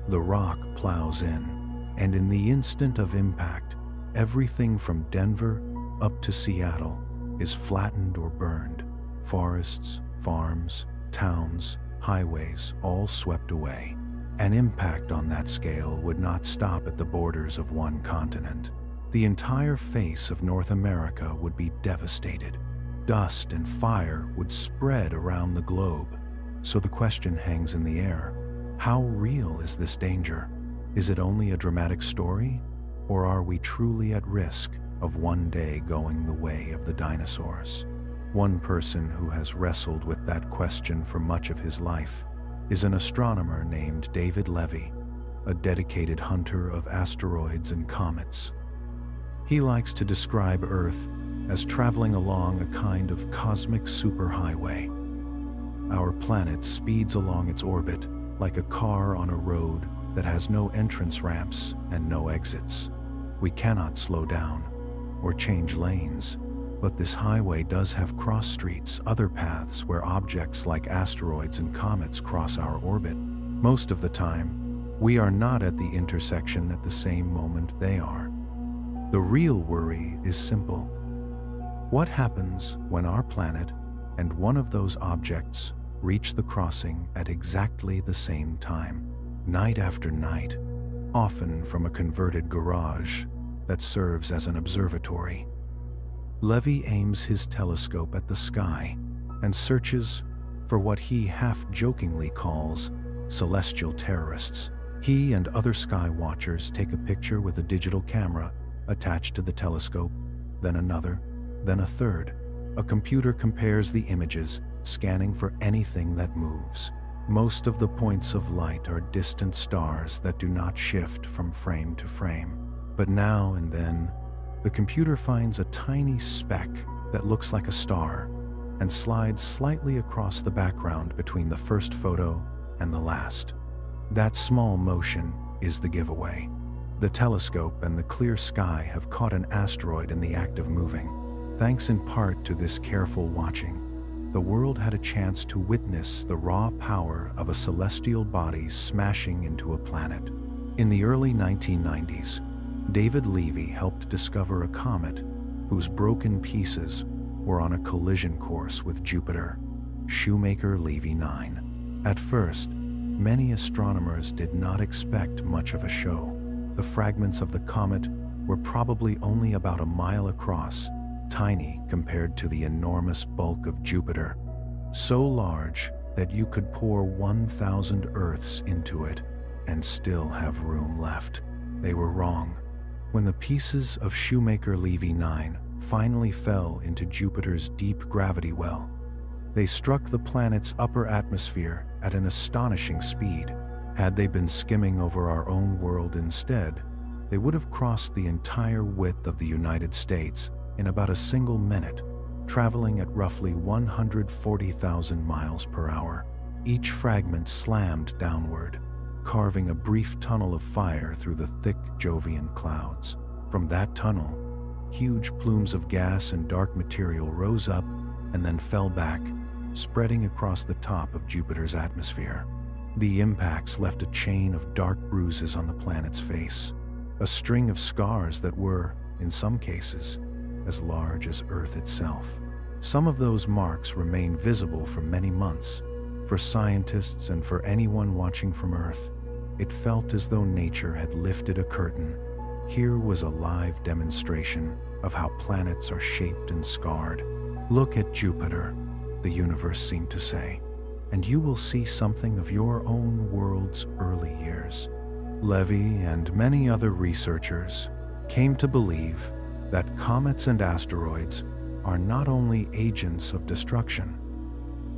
The rock plows in, and in the instant of impact, everything from Denver up to Seattle is flattened or burned. Forests, farms, towns, highways, all swept away. An impact on that scale would not stop at the borders of one continent. The entire face of North America would be devastated. Dust and fire would spread around the globe. So the question hangs in the air: how real is this danger? Is it only a dramatic story, or are we truly at risk of one day going the way of the dinosaurs? One person who has wrestled with that question for much of his life is an astronomer named David Levy, a dedicated hunter of asteroids and comets. He likes to describe Earth as traveling along a kind of cosmic superhighway. Our planet speeds along its orbit like a car on a road that has no entrance ramps and no exits. We cannot slow down or change lanes, but this highway does have cross streets, other paths where objects like asteroids and comets cross our orbit. Most of the time, we are not at the intersection at the same moment they are. The real worry is simple. What happens when our planet and one of those objects reach the crossing at exactly the same time, night after night, often from a converted garage that serves as an observatory? Levy aims his telescope at the sky and searches for what he half-jokingly calls celestial terrorists. He and other sky watchers take a picture with a digital camera attached to the telescope, then another, then a third. A computer compares the images, scanning for anything that moves. Most of the points of light are distant stars that do not shift from frame to frame. But now and then, the computer finds a tiny speck that looks like a star and slides slightly across the background between the first photo and the last. That small motion is the giveaway. The telescope and the clear sky have caught an asteroid in the act of moving. Thanks in part to this careful watching, the world had a chance to witness the raw power of a celestial body smashing into a planet. In the early 1990s, David Levy helped discover a comet whose broken pieces were on a collision course with Jupiter, Shoemaker-Levy 9. At first, many astronomers did not expect much of a show. The fragments of the comet were probably only about a mile across, tiny compared to the enormous bulk of Jupiter, so large that you could pour 1,000 Earths into it and still have room left. They were wrong. When the pieces of Shoemaker-Levy 9 finally fell into Jupiter's deep gravity well, they struck the planet's upper atmosphere at an astonishing speed. Had they been skimming over our own world instead, they would have crossed the entire width of the United States in about a single minute, traveling at roughly 140,000 miles per hour. Each fragment slammed downward, carving a brief tunnel of fire through the thick Jovian clouds. From that tunnel, huge plumes of gas and dark material rose up and then fell back, spreading across the top of Jupiter's atmosphere. The impacts left a chain of dark bruises on the planet's face, a string of scars that were, in some cases, as large as Earth itself. Some of those marks remain visible for many months. For scientists and for anyone watching from Earth, it felt as though nature had lifted a curtain. Here was a live demonstration of how planets are shaped and scarred. Look at Jupiter, the universe seemed to say, and you will see something of your own world's early years. Levy and many other researchers came to believe that comets and asteroids are not only agents of destruction,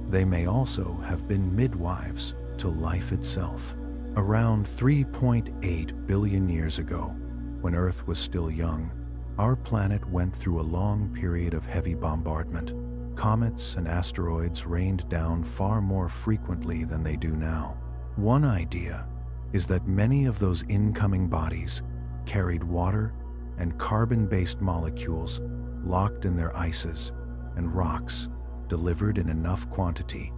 they may also have been midwives to life itself. Around 3.8 billion years ago, when Earth was still young, our planet went through a long period of heavy bombardment. Comets and asteroids rained down far more frequently than they do now. One idea is that many of those incoming bodies carried water and carbon-based molecules locked in their ices and rocks, delivered in enough quantity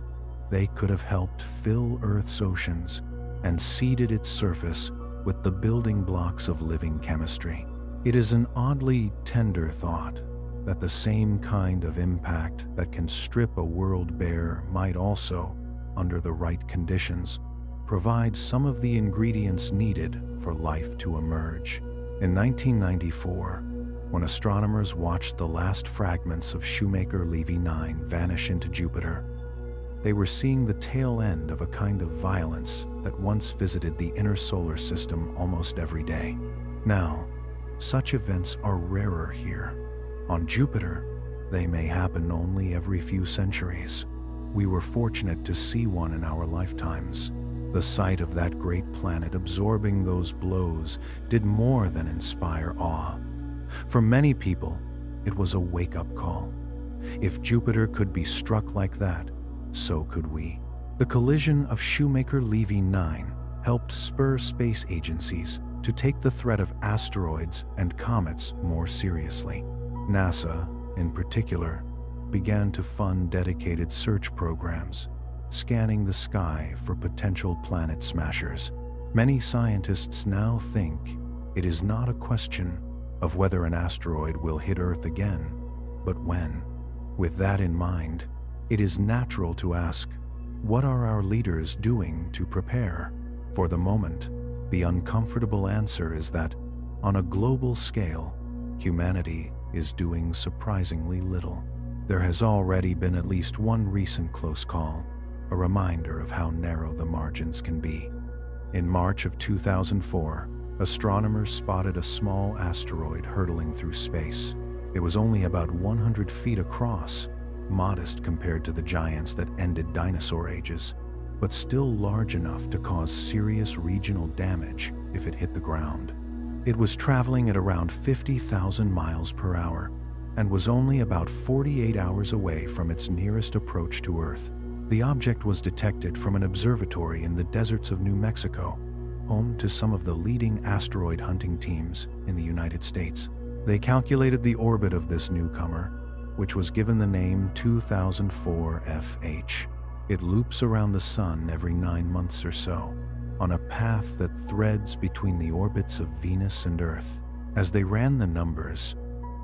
they could have helped fill Earth's oceans and seeded its surface with the building blocks of living chemistry. It is an oddly tender thought that the same kind of impact that can strip a world bare might also, under the right conditions, provide some of the ingredients needed for life to emerge. In 1994, when astronomers watched the last fragments of Shoemaker-Levy 9 vanish into Jupiter, they were seeing the tail end of a kind of violence that once visited the inner solar system almost every day. Now, such events are rarer here. On Jupiter, they may happen only every few centuries. We were fortunate to see one in our lifetimes. The sight of that great planet absorbing those blows did more than inspire awe. For many people, it was a wake-up call. If Jupiter could be struck like that, so could we. The collision of Shoemaker-Levy 9 helped spur space agencies to take the threat of asteroids and comets more seriously. NASA, in particular, began to fund dedicated search programs, scanning the sky for potential planet smashers. Many scientists now think it is not a question of whether an asteroid will hit Earth again, but when. With that in mind, it is natural to ask, what are our leaders doing to prepare? For the moment, the uncomfortable answer is that, on a global scale, humanity is doing surprisingly little. There has already been at least one recent close call, a reminder of how narrow the margins can be. In March of 2004, astronomers spotted a small asteroid hurtling through space. It was only about 100 feet across, modest compared to the giants that ended dinosaur ages, but still large enough to cause serious regional damage if it hit the ground. It was traveling at around 50,000 miles per hour and was only about 48 hours away from its nearest approach to Earth. The object was detected from an observatory in the deserts of New Mexico, home to some of the leading asteroid hunting teams in the United States. They calculated the orbit of this newcomer, which was given the name 2004 FH. It loops around the Sun every 9 months or so, on a path that threads between the orbits of Venus and Earth. As they ran the numbers,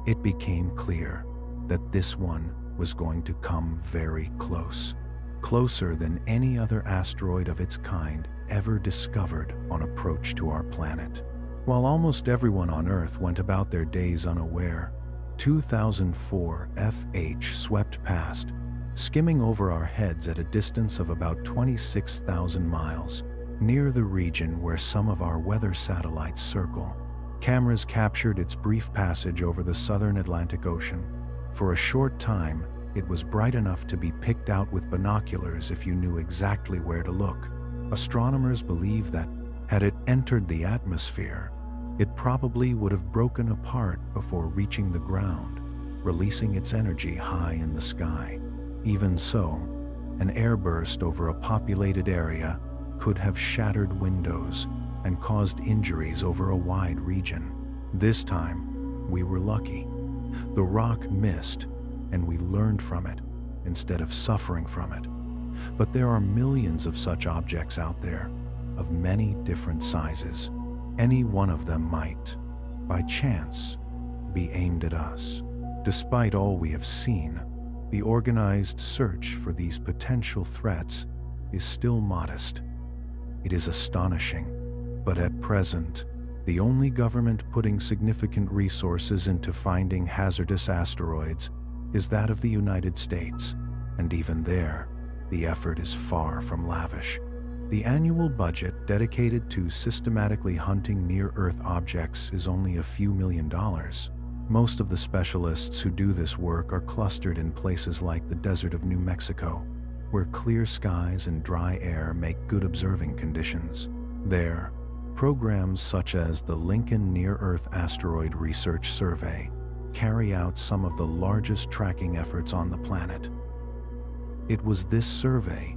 it became clear that this one was going to come very close. Closer than any other asteroid of its kind ever discovered on approach to our planet. While almost everyone on Earth went about their days unaware, 2004 FH swept past, skimming over our heads at a distance of about 26,000 miles, near the region where some of our weather satellites circle. Cameras captured its brief passage over the southern Atlantic Ocean. For a short time, it was bright enough to be picked out with binoculars if you knew exactly where to look. Astronomers believe that, had it entered the atmosphere, it probably would have broken apart before reaching the ground, releasing its energy high in the sky. Even so, an airburst over a populated area could have shattered windows and caused injuries over a wide region. This time, we were lucky. The rock missed, and we learned from it instead of suffering from it. But there are millions of such objects out there, of many different sizes. Any one of them might, by chance, be aimed at us. Despite all we have seen, the organized search for these potential threats is still modest. It is astonishing, but at present, the only government putting significant resources into finding hazardous asteroids is that of the United States, and even there, the effort is far from lavish. The annual budget dedicated to systematically hunting near-Earth objects is only a few $1,000,000. Most of the specialists who do this work are clustered in places like the desert of New Mexico, where clear skies and dry air make good observing conditions. There, programs such as the Lincoln Near-Earth Asteroid Research Survey carry out some of the largest tracking efforts on the planet. It was this survey,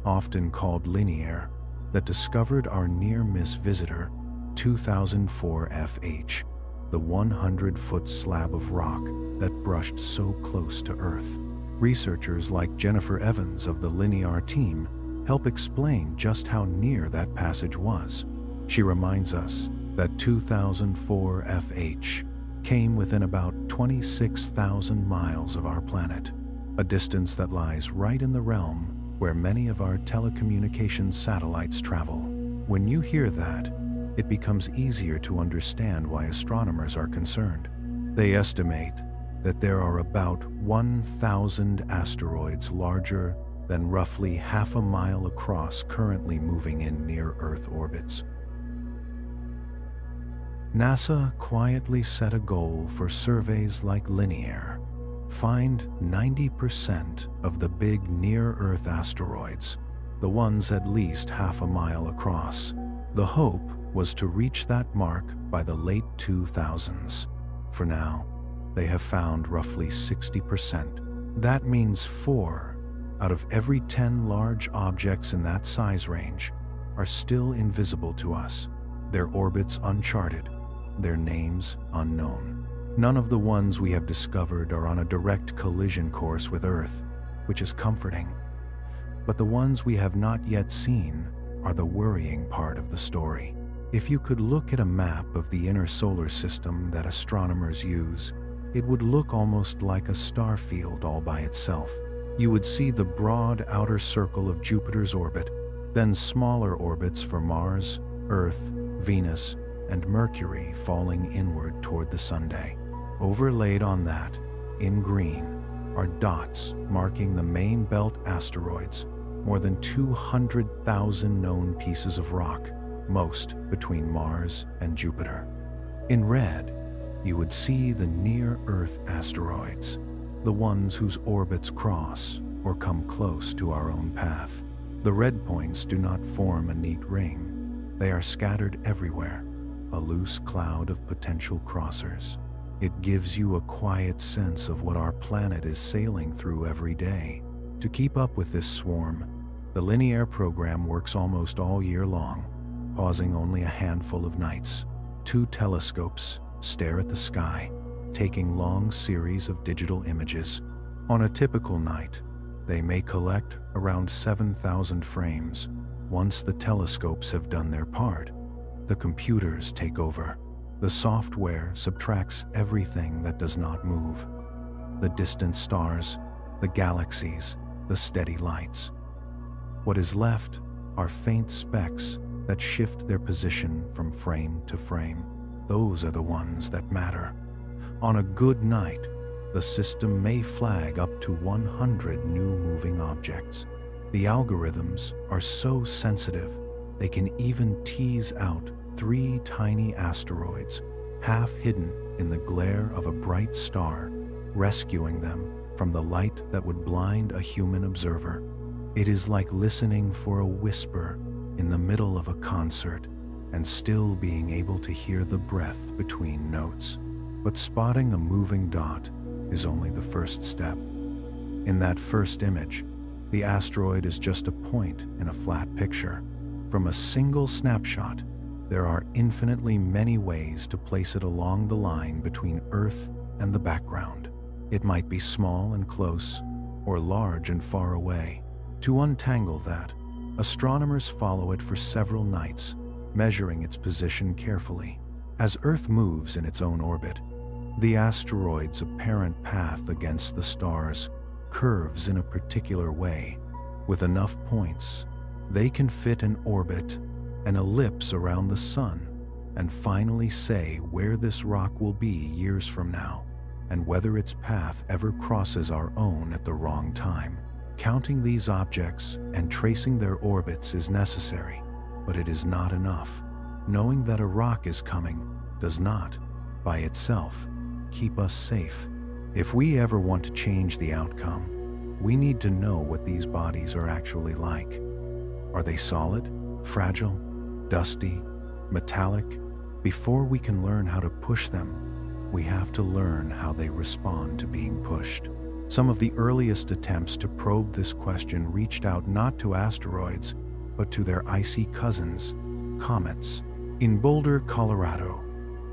often called linear, that discovered our near-miss visitor, 2004 FH, the 100-foot slab of rock that brushed so close to Earth. Researchers like Jennifer Evans of the Linear team help explain just how near that passage was. She reminds us that 2004 FH came within about 26,000 miles of our planet, a distance that lies right in the realm where many of our telecommunications satellites travel. When you hear that, it becomes easier to understand why astronomers are concerned. They estimate that there are about 1,000 asteroids larger than roughly half a mile across currently moving in near-Earth orbits. NASA quietly set a goal for surveys like Linear. Find 90% of the big near-Earth asteroids, the ones at least half a mile across. The hope was to reach that mark by the late 2000s. For now, they have found roughly 60%. That means 4 out of every 10 large objects in that size range are still invisible to us, their orbits uncharted, their names unknown. None of the ones we have discovered are on a direct collision course with Earth, which is comforting. But the ones we have not yet seen are the worrying part of the story. If you could look at a map of the inner solar system that astronomers use, it would look almost like a star field all by itself. You would see the broad outer circle of Jupiter's orbit, then smaller orbits for Mars, Earth, Venus, and Mercury falling inward toward the Sunday. Overlaid on that, in green, are dots marking the main belt asteroids, more than 200,000 known pieces of rock, most between Mars and Jupiter. In red, you would see the near-Earth asteroids, the ones whose orbits cross or come close to our own path. The red points do not form a neat ring. They are scattered everywhere, a loose cloud of potential crossers. It gives you a quiet sense of what our planet is sailing through every day. To keep up with this swarm, the Linear program works almost all year long, pausing only a handful of nights. 2 telescopes stare at the sky, taking long series of digital images. On a typical night, they may collect around 7,000 frames. Once the telescopes have done their part, the computers take over. The software subtracts everything that does not move. The distant stars, the galaxies, the steady lights. What is left are faint specks that shift their position from frame to frame. Those are the ones that matter. On a good night, the system may flag up to 100 new moving objects. The algorithms are so sensitive, they can even tease out 3 tiny asteroids, half hidden in the glare of a bright star, rescuing them from the light that would blind a human observer. It is like listening for a whisper in the middle of a concert and still being able to hear the breath between notes. But spotting a moving dot is only the first step. In that first image, the asteroid is just a point in a flat picture. From a single snapshot, there are infinitely many ways to place it along the line between Earth and the background. It might be small and close, or large and far away. To untangle that, astronomers follow it for several nights, measuring its position carefully. As Earth moves in its own orbit, the asteroid's apparent path against the stars curves in a particular way. With enough points, they can fit an orbit, an ellipse around the Sun, and finally say where this rock will be years from now, and whether its path ever crosses our own at the wrong time. Counting these objects and tracing their orbits is necessary, but it is not enough. Knowing that a rock is coming does not, by itself, keep us safe. If we ever want to change the outcome, We need to know what these bodies are actually like. Are they solid, fragile, dusty, metallic? Before we can learn how to push them, we have to learn how they respond to being pushed. Some of the earliest attempts to probe this question reached out not to asteroids, but to their icy cousins, comets. In Boulder, Colorado,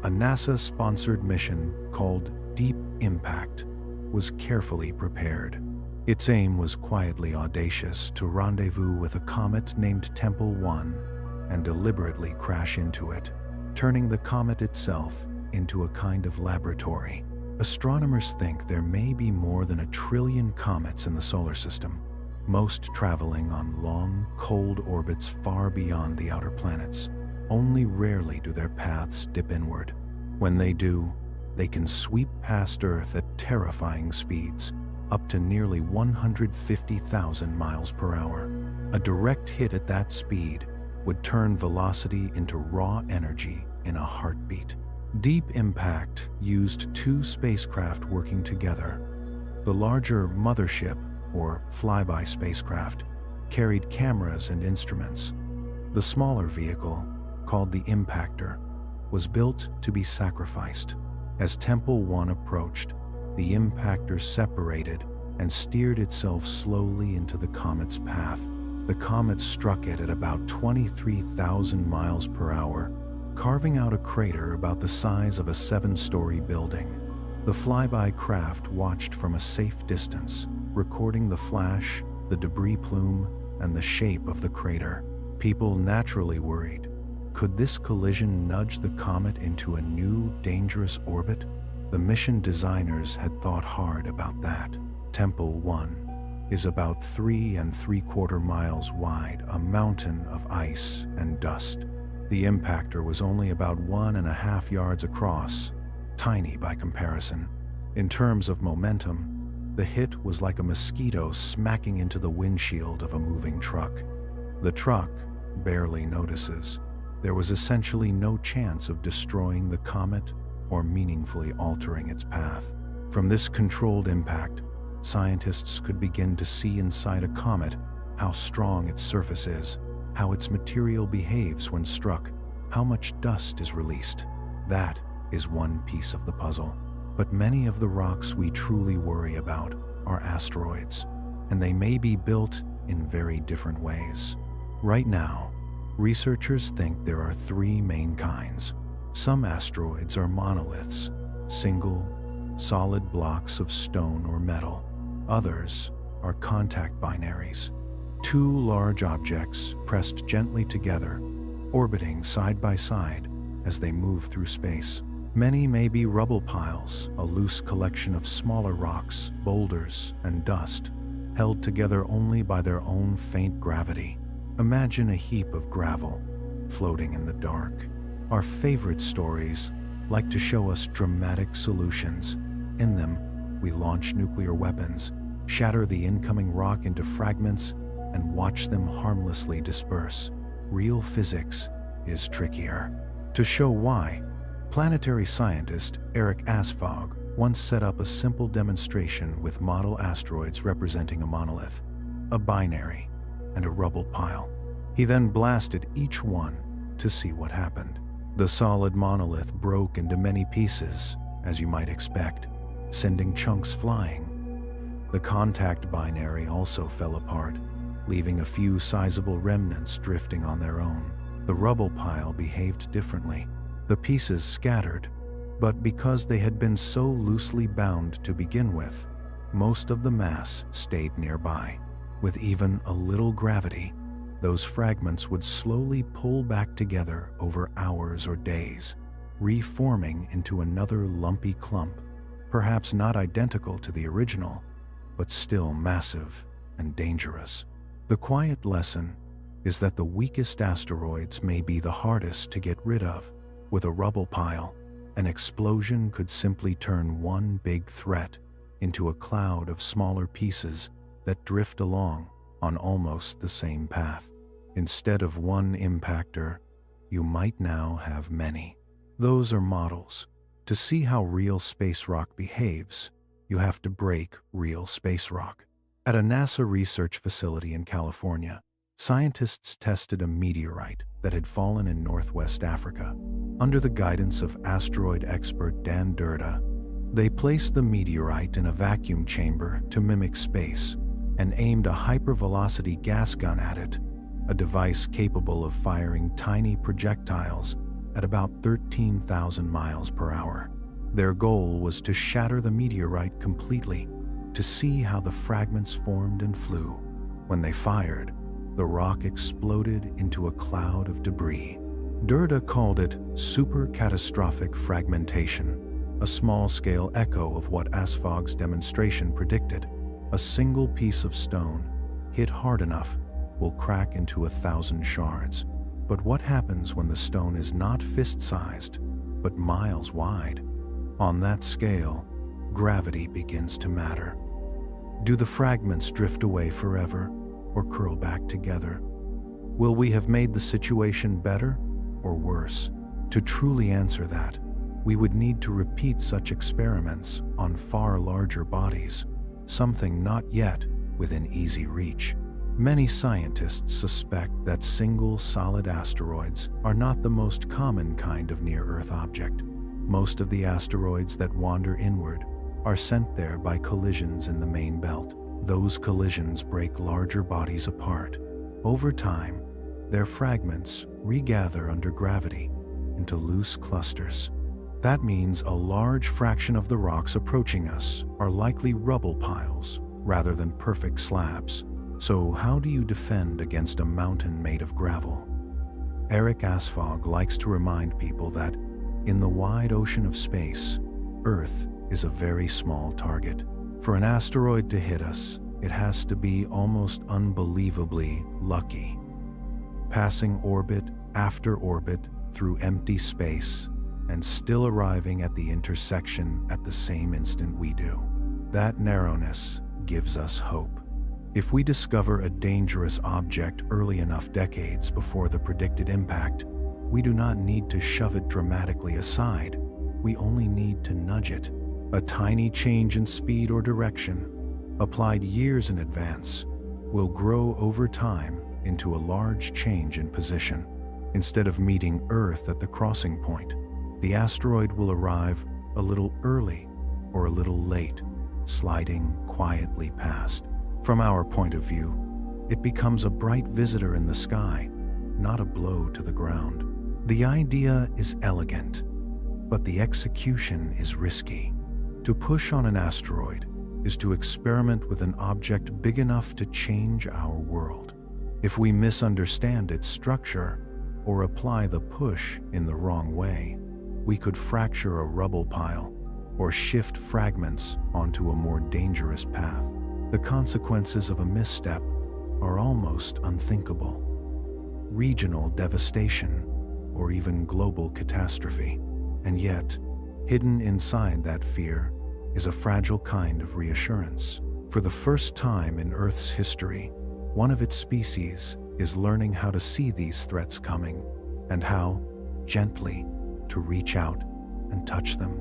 a NASA-sponsored mission called Deep Impact was carefully prepared. Its aim was quietly audacious: to rendezvous with a comet named Tempel 1 and deliberately crash into it, turning the comet itself into a kind of laboratory. Astronomers think there may be more than 1 trillion comets in the solar system, most traveling on long, cold orbits far beyond the outer planets. Only rarely do their paths dip inward. When they do, they can sweep past Earth at terrifying speeds, up to nearly 150,000 miles per hour. A direct hit at that speed would turn velocity into raw energy in a heartbeat. Deep Impact used 2 spacecraft working together. The larger mothership, or flyby spacecraft, carried cameras and instruments. The smaller vehicle, called the Impactor, was built to be sacrificed. As Tempel 1 approached, the Impactor separated and steered itself slowly into the comet's path. The comet struck it at about 23,000 miles per hour, carving out a crater about the size of a 7-story building. The flyby craft watched from a safe distance, recording the flash, the debris plume, and the shape of the crater. People naturally worried. Could this collision nudge the comet into a new, dangerous orbit? The mission designers had thought hard about that. Tempel 1 is about 3 3/4 miles wide, a mountain of ice and dust. The Impactor was only about 1.5 yards across, tiny by comparison. In terms of momentum, the hit was like a mosquito smacking into the windshield of a moving truck. The truck barely notices. There was essentially no chance of destroying the comet or meaningfully altering its path. From this controlled impact, scientists could begin to see inside a comet how strong its surface is, how its material behaves when struck, how much dust is released. That is one piece of the puzzle. But many of the rocks we truly worry about are asteroids, and they may be built in very different ways. Right now, researchers think there are 3 main kinds. Some asteroids are monoliths, single, solid blocks of stone or metal. Others are contact binaries, 2 large objects pressed gently together, orbiting side by side as they move through space. Many may be rubble piles, a loose collection of smaller rocks, boulders, and dust, held together only by their own faint gravity. Imagine a heap of gravel floating in the dark. Our favorite stories like to show us dramatic solutions. In them, we launch nuclear weapons, shatter the incoming rock into fragments, and watch them harmlessly disperse. Real physics is trickier. To show why, planetary scientist Eric Asfog once set up a simple demonstration with model asteroids representing a monolith, a binary, and a rubble pile. He then blasted each one to see what happened. The solid monolith broke into many pieces, as you might expect, sending chunks flying. The contact binary also fell apart, leaving a few sizable remnants drifting on their own. The rubble pile behaved differently. The pieces scattered, but because they had been so loosely bound to begin with, most of the mass stayed nearby. With even a little gravity, those fragments would slowly pull back together over hours or days, reforming into another lumpy clump, perhaps not identical to the original, but still massive and dangerous. The quiet lesson is that the weakest asteroids may be the hardest to get rid of. With a rubble pile, an explosion could simply turn one big threat into a cloud of smaller pieces that drift along on almost the same path. Instead of one impactor, you might now have many. Those are models. To see how real space rock behaves, you have to break real space rock. At a NASA research facility in California, scientists tested a meteorite that had fallen in Northwest Africa. Under the guidance of asteroid expert Dan Durda, they placed the meteorite in a vacuum chamber to mimic space and aimed a hypervelocity gas gun at it, a device capable of firing tiny projectiles at about 13,000 miles per hour. Their goal was to shatter the meteorite completely, to see how the fragments formed and flew. When they fired, the rock exploded into a cloud of debris. Durda called it super catastrophic fragmentation, a small-scale echo of what Asfog's demonstration predicted. A single piece of stone, hit hard enough, will crack into 1,000 shards. But what happens when the stone is not fist-sized, but miles wide? On that scale, gravity begins to matter. Do the fragments drift away forever or curl back together? Will we have made the situation better or worse? To truly answer that, we would need to repeat such experiments on far larger bodies, something not yet within easy reach. Many scientists suspect that single solid asteroids are not the most common kind of near-Earth object. Most of the asteroids that wander inward are sent there by collisions in the main belt. Those collisions break larger bodies apart. Over time, their fragments regather under gravity into loose clusters. That means a large fraction of the rocks approaching us are likely rubble piles rather than perfect slabs. So how do you defend against a mountain made of gravel? Eric Asfog likes to remind people that in the wide ocean of space, Earth is a very small target. For an asteroid to hit us, it has to be almost unbelievably lucky. Passing orbit after orbit through empty space and still arriving at the intersection at the same instant we do. That narrowness gives us hope. If we discover a dangerous object early enough decades before the predicted impact, we do not need to shove it dramatically aside. We only need to nudge it. A tiny change in speed or direction, applied years in advance, will grow over time into a large change in position. Instead of meeting Earth at the crossing point, the asteroid will arrive a little early or a little late, sliding quietly past. From our point of view, it becomes a bright visitor in the sky, not a blow to the ground. The idea is elegant, but the execution is risky. To push on an asteroid is to experiment with an object big enough to change our world. If we misunderstand its structure or apply the push in the wrong way, we could fracture a rubble pile or shift fragments onto a more dangerous path. The consequences of a misstep are almost unthinkable. Regional devastation or even global catastrophe. And yet, hidden inside that fear is a fragile kind of reassurance. For the first time in Earth's history, one of its species is learning how to see these threats coming and how, gently, to reach out and touch them.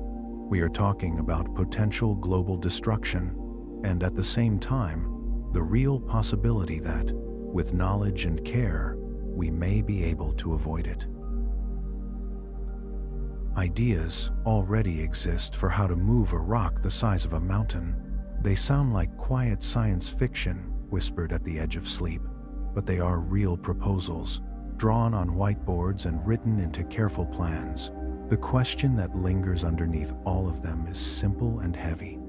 We are talking about potential global destruction and at the same time, the real possibility that, with knowledge and care, we may be able to avoid it. Ideas already exist for how to move a rock the size of a mountain. They sound like quiet science fiction whispered at the edge of sleep, but they are real proposals, drawn on whiteboards and written into careful plans. The question that lingers underneath all of them is simple and heavy.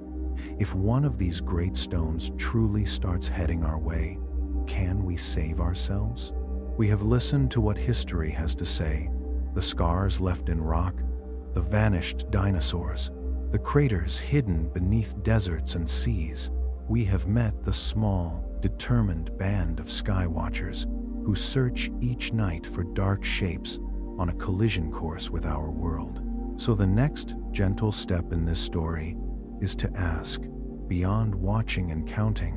If one of these great stones truly starts heading our way, can we save ourselves? We have listened to what history has to say, the scars left in rock, the vanished dinosaurs, the craters hidden beneath deserts and seas. We have met the small, determined band of skywatchers who search each night for dark shapes on a collision course with our world. So the next gentle step in this story is to ask, beyond watching and counting,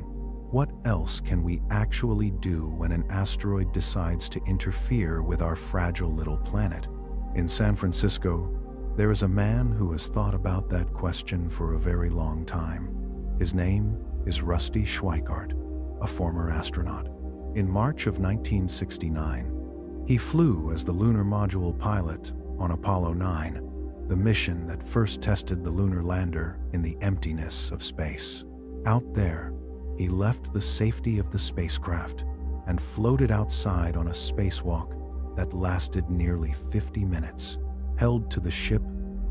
what else can we actually do when an asteroid decides to interfere with our fragile little planet? In San Francisco, there is a man who has thought about that question for a very long time. His name is Rusty Schweickart, a former astronaut. In March of 1969, he flew as the lunar module pilot on Apollo 9, the mission that first tested the lunar lander in the emptiness of space. Out there, he left the safety of the spacecraft and floated outside on a spacewalk that lasted nearly 50 minutes, held to the ship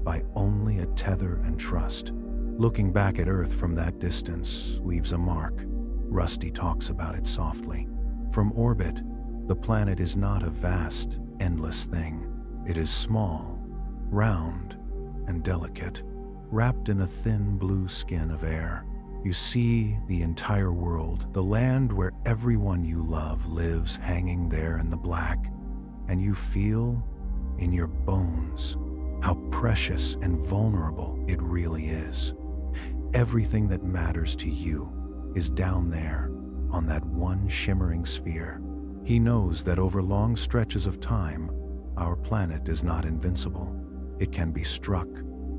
by only a tether and trust. Looking back at Earth from that distance leaves a mark. Rusty talks about it softly. From orbit, the planet is not a vast, endless thing. It is small, round, and delicate, wrapped in a thin blue skin of air. You see the entire world, the land where everyone you love lives, hanging there in the black, and you feel in your bones how precious and vulnerable it really is. Everything that matters to you is down there on that one shimmering sphere. He knows that over long stretches of time, our planet is not invincible. It can be struck,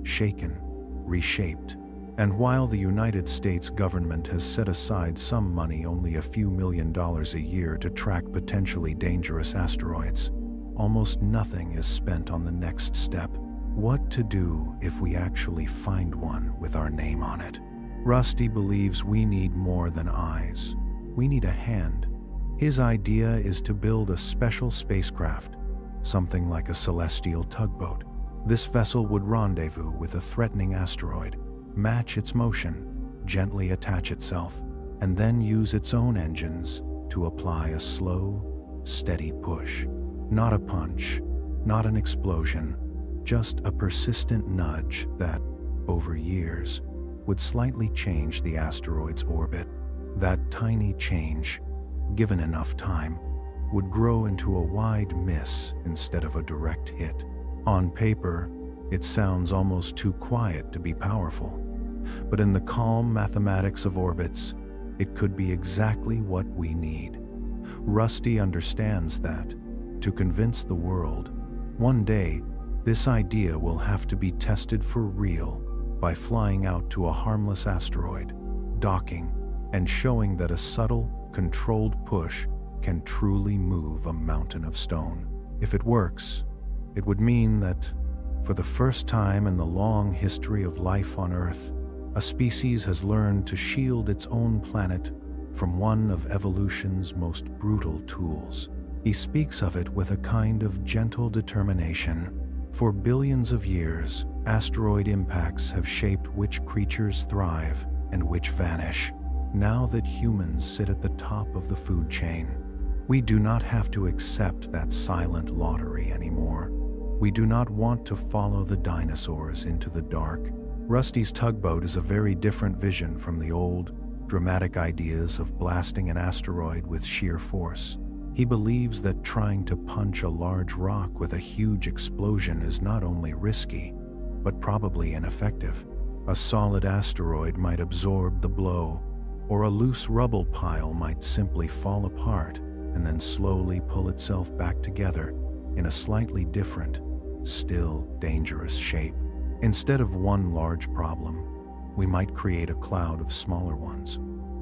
shaken, reshaped. And while the United States government has set aside some money, only a few $1,000,000 a year, to track potentially dangerous asteroids, almost nothing is spent on the next step. What to do if we actually find one with our name on it? Rusty believes we need more than eyes. We need a hand. His idea is to build a special spacecraft, something like a celestial tugboat. This vessel would rendezvous with a threatening asteroid, match its motion, gently attach itself, and then use its own engines to apply a slow, steady push. Not a punch, not an explosion, just a persistent nudge that, over years, would slightly change the asteroid's orbit. That tiny change, given enough time, would grow into a wide miss instead of a direct hit. On paper, it sounds almost too quiet to be powerful, but in the calm mathematics of orbits, it could be exactly what we need. Rusty understands that, to convince the world, one day, this idea will have to be tested for real by flying out to a harmless asteroid, docking, and showing that a subtle, controlled push can truly move a mountain of stone. If it works, it would mean that, for the first time in the long history of life on Earth, a species has learned to shield its own planet from one of evolution's most brutal tools. He speaks of it with a kind of gentle determination. For billions of years, asteroid impacts have shaped which creatures thrive and which vanish. Now that humans sit at the top of the food chain, we do not have to accept that silent lottery anymore. We do not want to follow the dinosaurs into the dark. Rusty's tugboat is a very different vision from the old, dramatic ideas of blasting an asteroid with sheer force. He believes that trying to punch a large rock with a huge explosion is not only risky, but probably ineffective. A solid asteroid might absorb the blow, or a loose rubble pile might simply fall apart and then slowly pull itself back together in a slightly different, still dangerous shape. Instead of one large problem, we might create a cloud of smaller ones.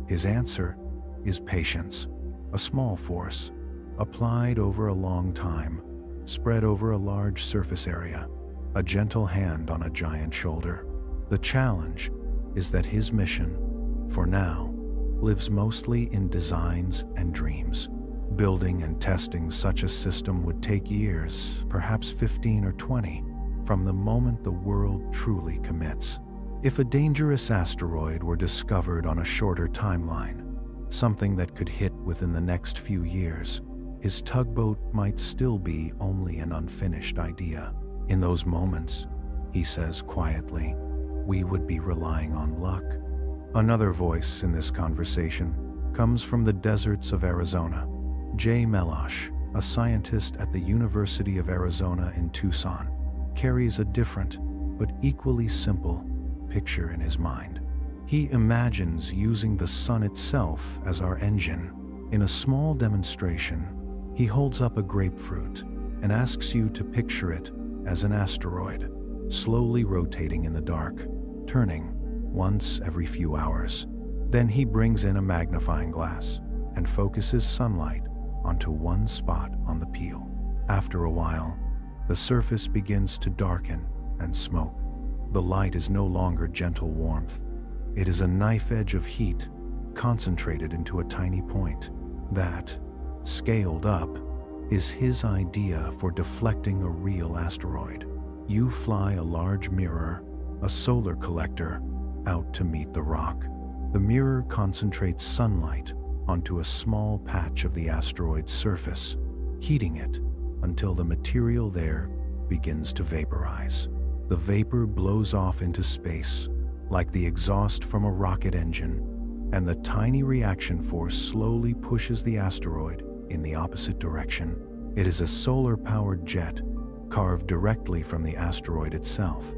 His answer is patience, a small force, applied over a long time, spread over a large surface area, a gentle hand on a giant shoulder. The challenge is that his mission, for now, lives mostly in designs and dreams. Building and testing such a system would take years, perhaps 15 or 20, from the moment the world truly commits. If a dangerous asteroid were discovered on a shorter timeline, something that could hit within the next few years, his tugboat might still be only an unfinished idea. In those moments, he says quietly, we would be relying on luck. Another voice in this conversation comes from the deserts of Arizona. Jay Melosh, a scientist at the University of Arizona in Tucson, carries a different, but equally simple, picture in his mind. He imagines using the sun itself as our engine. In a small demonstration, he holds up a grapefruit and asks you to picture it as an asteroid, slowly rotating in the dark, turning once every few hours. Then he brings in a magnifying glass and focuses sunlight onto one spot on the peel. After a while, the surface begins to darken and smoke. The light is no longer gentle warmth. It is a knife edge of heat concentrated into a tiny point. That, scaled up, is his idea for deflecting a real asteroid. You fly a large mirror, a solar collector, out to meet the rock. The mirror concentrates sunlight onto a small patch of the asteroid's surface, heating it until the material there begins to vaporize. The vapor blows off into space like the exhaust from a rocket engine, and the tiny reaction force slowly pushes the asteroid in the opposite direction. It is a solar-powered jet carved directly from the asteroid itself.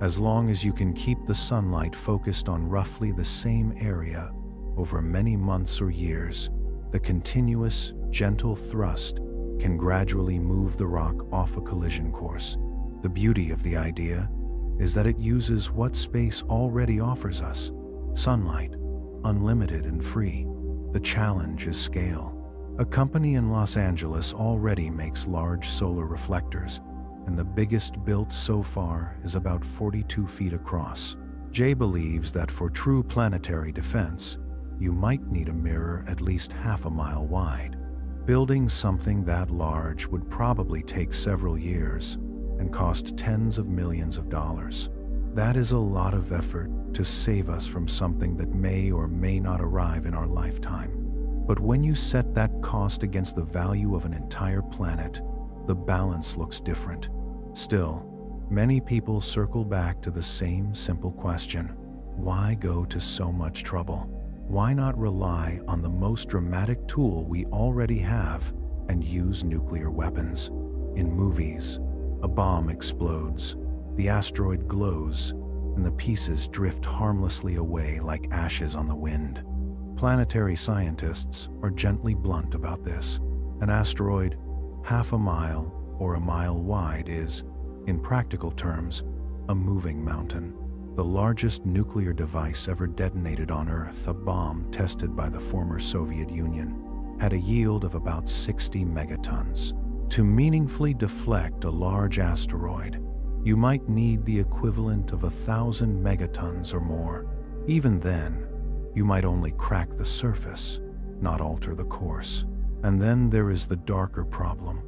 As long as you can keep the sunlight focused on roughly the same area over many months or years, the continuous, gentle thrust can gradually move the rock off a collision course. The beauty of the idea is that it uses what space already offers us: sunlight, unlimited and free. The challenge is scale. A company in Los Angeles already makes large solar reflectors, and the biggest built so far is about 42 feet across. Jay believes that for true planetary defense, you might need a mirror at least half a mile wide. Building something that large would probably take several years and cost tens of millions of dollars. That is a lot of effort to save us from something that may or may not arrive in our lifetime. But when you set that cost against the value of an entire planet, the balance looks different. Still, many people circle back to the same simple question: why go to so much trouble? Why not rely on the most dramatic tool we already have and use nuclear weapons? In movies, a bomb explodes, the asteroid glows, and the pieces drift harmlessly away like ashes on the wind. Planetary scientists are gently blunt about this. An asteroid half a mile or a mile wide is, in practical terms, a moving mountain. The largest nuclear device ever detonated on Earth, a bomb tested by the former Soviet Union, had a yield of about 60 megatons. To meaningfully deflect a large asteroid, you might need the equivalent of 1,000 megatons or more. Even then, you might only crack the surface, not alter the course. And then there is the darker problem.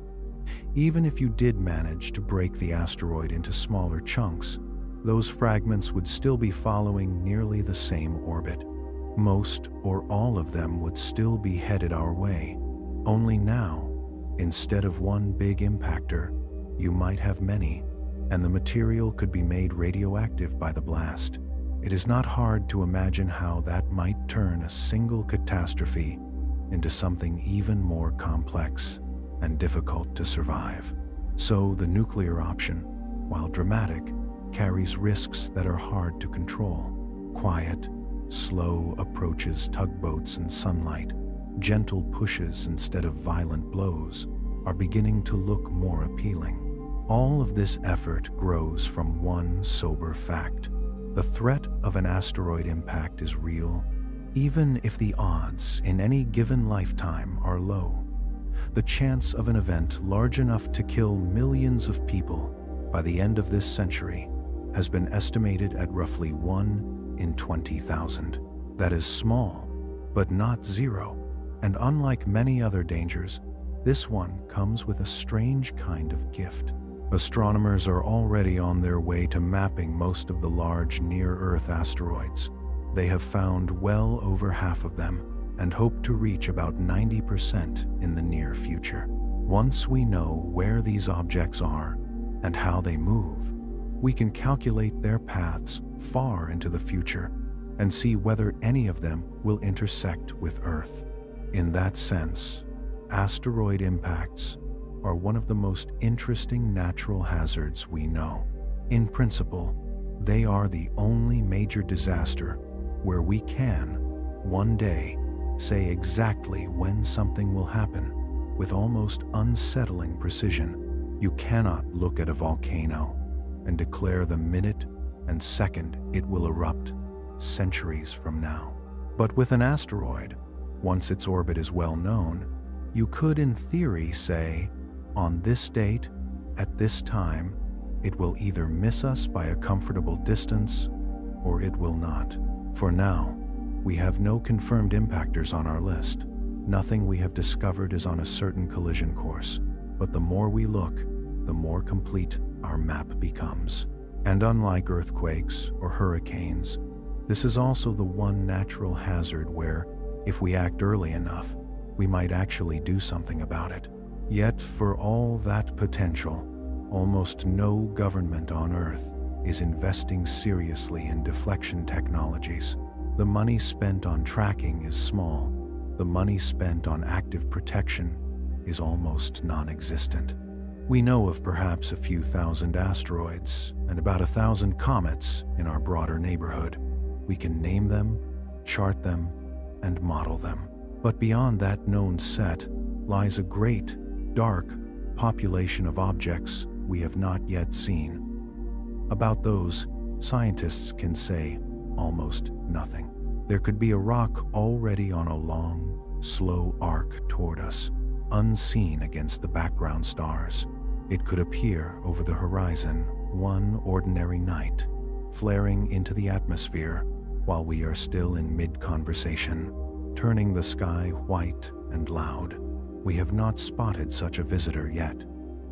Even if you did manage to break the asteroid into smaller chunks, those fragments would still be following nearly the same orbit. Most or all of them would still be headed our way. Only now, instead of one big impactor, you might have many, and the material could be made radioactive by the blast. It is not hard to imagine how that might turn a single catastrophe into something even more complex and difficult to survive. So the nuclear option, while dramatic, carries risks that are hard to control. Quiet, slow approaches, tugboats and sunlight, gentle pushes instead of violent blows, are beginning to look more appealing. All of this effort grows from one sober fact: the threat of an asteroid impact is real, even if the odds in any given lifetime are low. The chance of an event large enough to kill millions of people by the end of this century has been estimated at roughly 1 in 20,000. That is small, but not zero. And unlike many other dangers, this one comes with a strange kind of gift. Astronomers are already on their way to mapping most of the large near-Earth asteroids. They have found well over half of them and hope to reach about 90% in the near future. Once we know where these objects are and how they move, we can calculate their paths far into the future and see whether any of them will intersect with Earth. In that sense, asteroid impacts are one of the most interesting natural hazards we know. In principle, they are the only major disaster where we can, one day, say exactly when something will happen with almost unsettling precision. You cannot look at a volcano and declare the minute and second it will erupt centuries from now. But with an asteroid, once its orbit is well known, you could in theory say, on this date, at this time, it will either miss us by a comfortable distance, or it will not. For now, we have no confirmed impactors on our list. Nothing we have discovered is on a certain collision course, but the more we look, the more complete our map becomes. And unlike earthquakes or hurricanes, this is also the one natural hazard where, if we act early enough, we might actually do something about it. Yet, for all that potential, almost no government on Earth is investing seriously in deflection technologies. The money spent on tracking is small. The money spent on active protection is almost non-existent. We know of perhaps a few thousand asteroids and about 1,000 comets in our broader neighborhood. We can name them, chart them, and model them. But beyond that known set lies a great, dark population of objects we have not yet seen. About those, scientists can say almost nothing. There could be a rock already on a long, slow arc toward us, unseen against the background stars. It could appear over the horizon one ordinary night, flaring into the atmosphere while we are still in mid-conversation, turning the sky white and loud. We have not spotted such a visitor yet,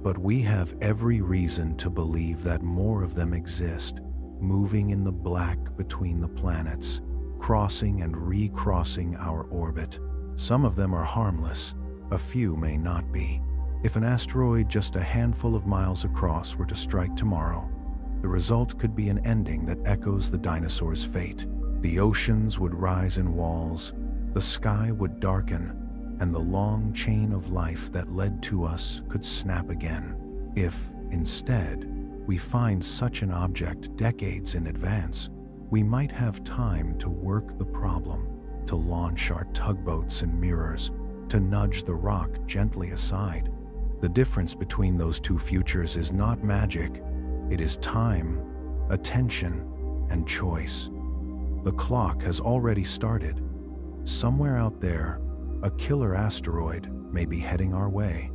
but we have every reason to believe that more of them exist, moving in the black between the planets, crossing and recrossing our orbit. Some of them are harmless, a few may not be. If an asteroid just a handful of miles across were to strike tomorrow, the result could be an ending that echoes the dinosaur's fate. The oceans would rise in walls, the sky would darken, and the long chain of life that led to us could snap again. If, instead, we find such an object decades in advance, we might have time to work the problem, to launch our tugboats and mirrors, to nudge the rock gently aside. The difference between those two futures is not magic, it is time, attention, and choice. The clock has already started. Somewhere out there, a killer asteroid may be heading our way.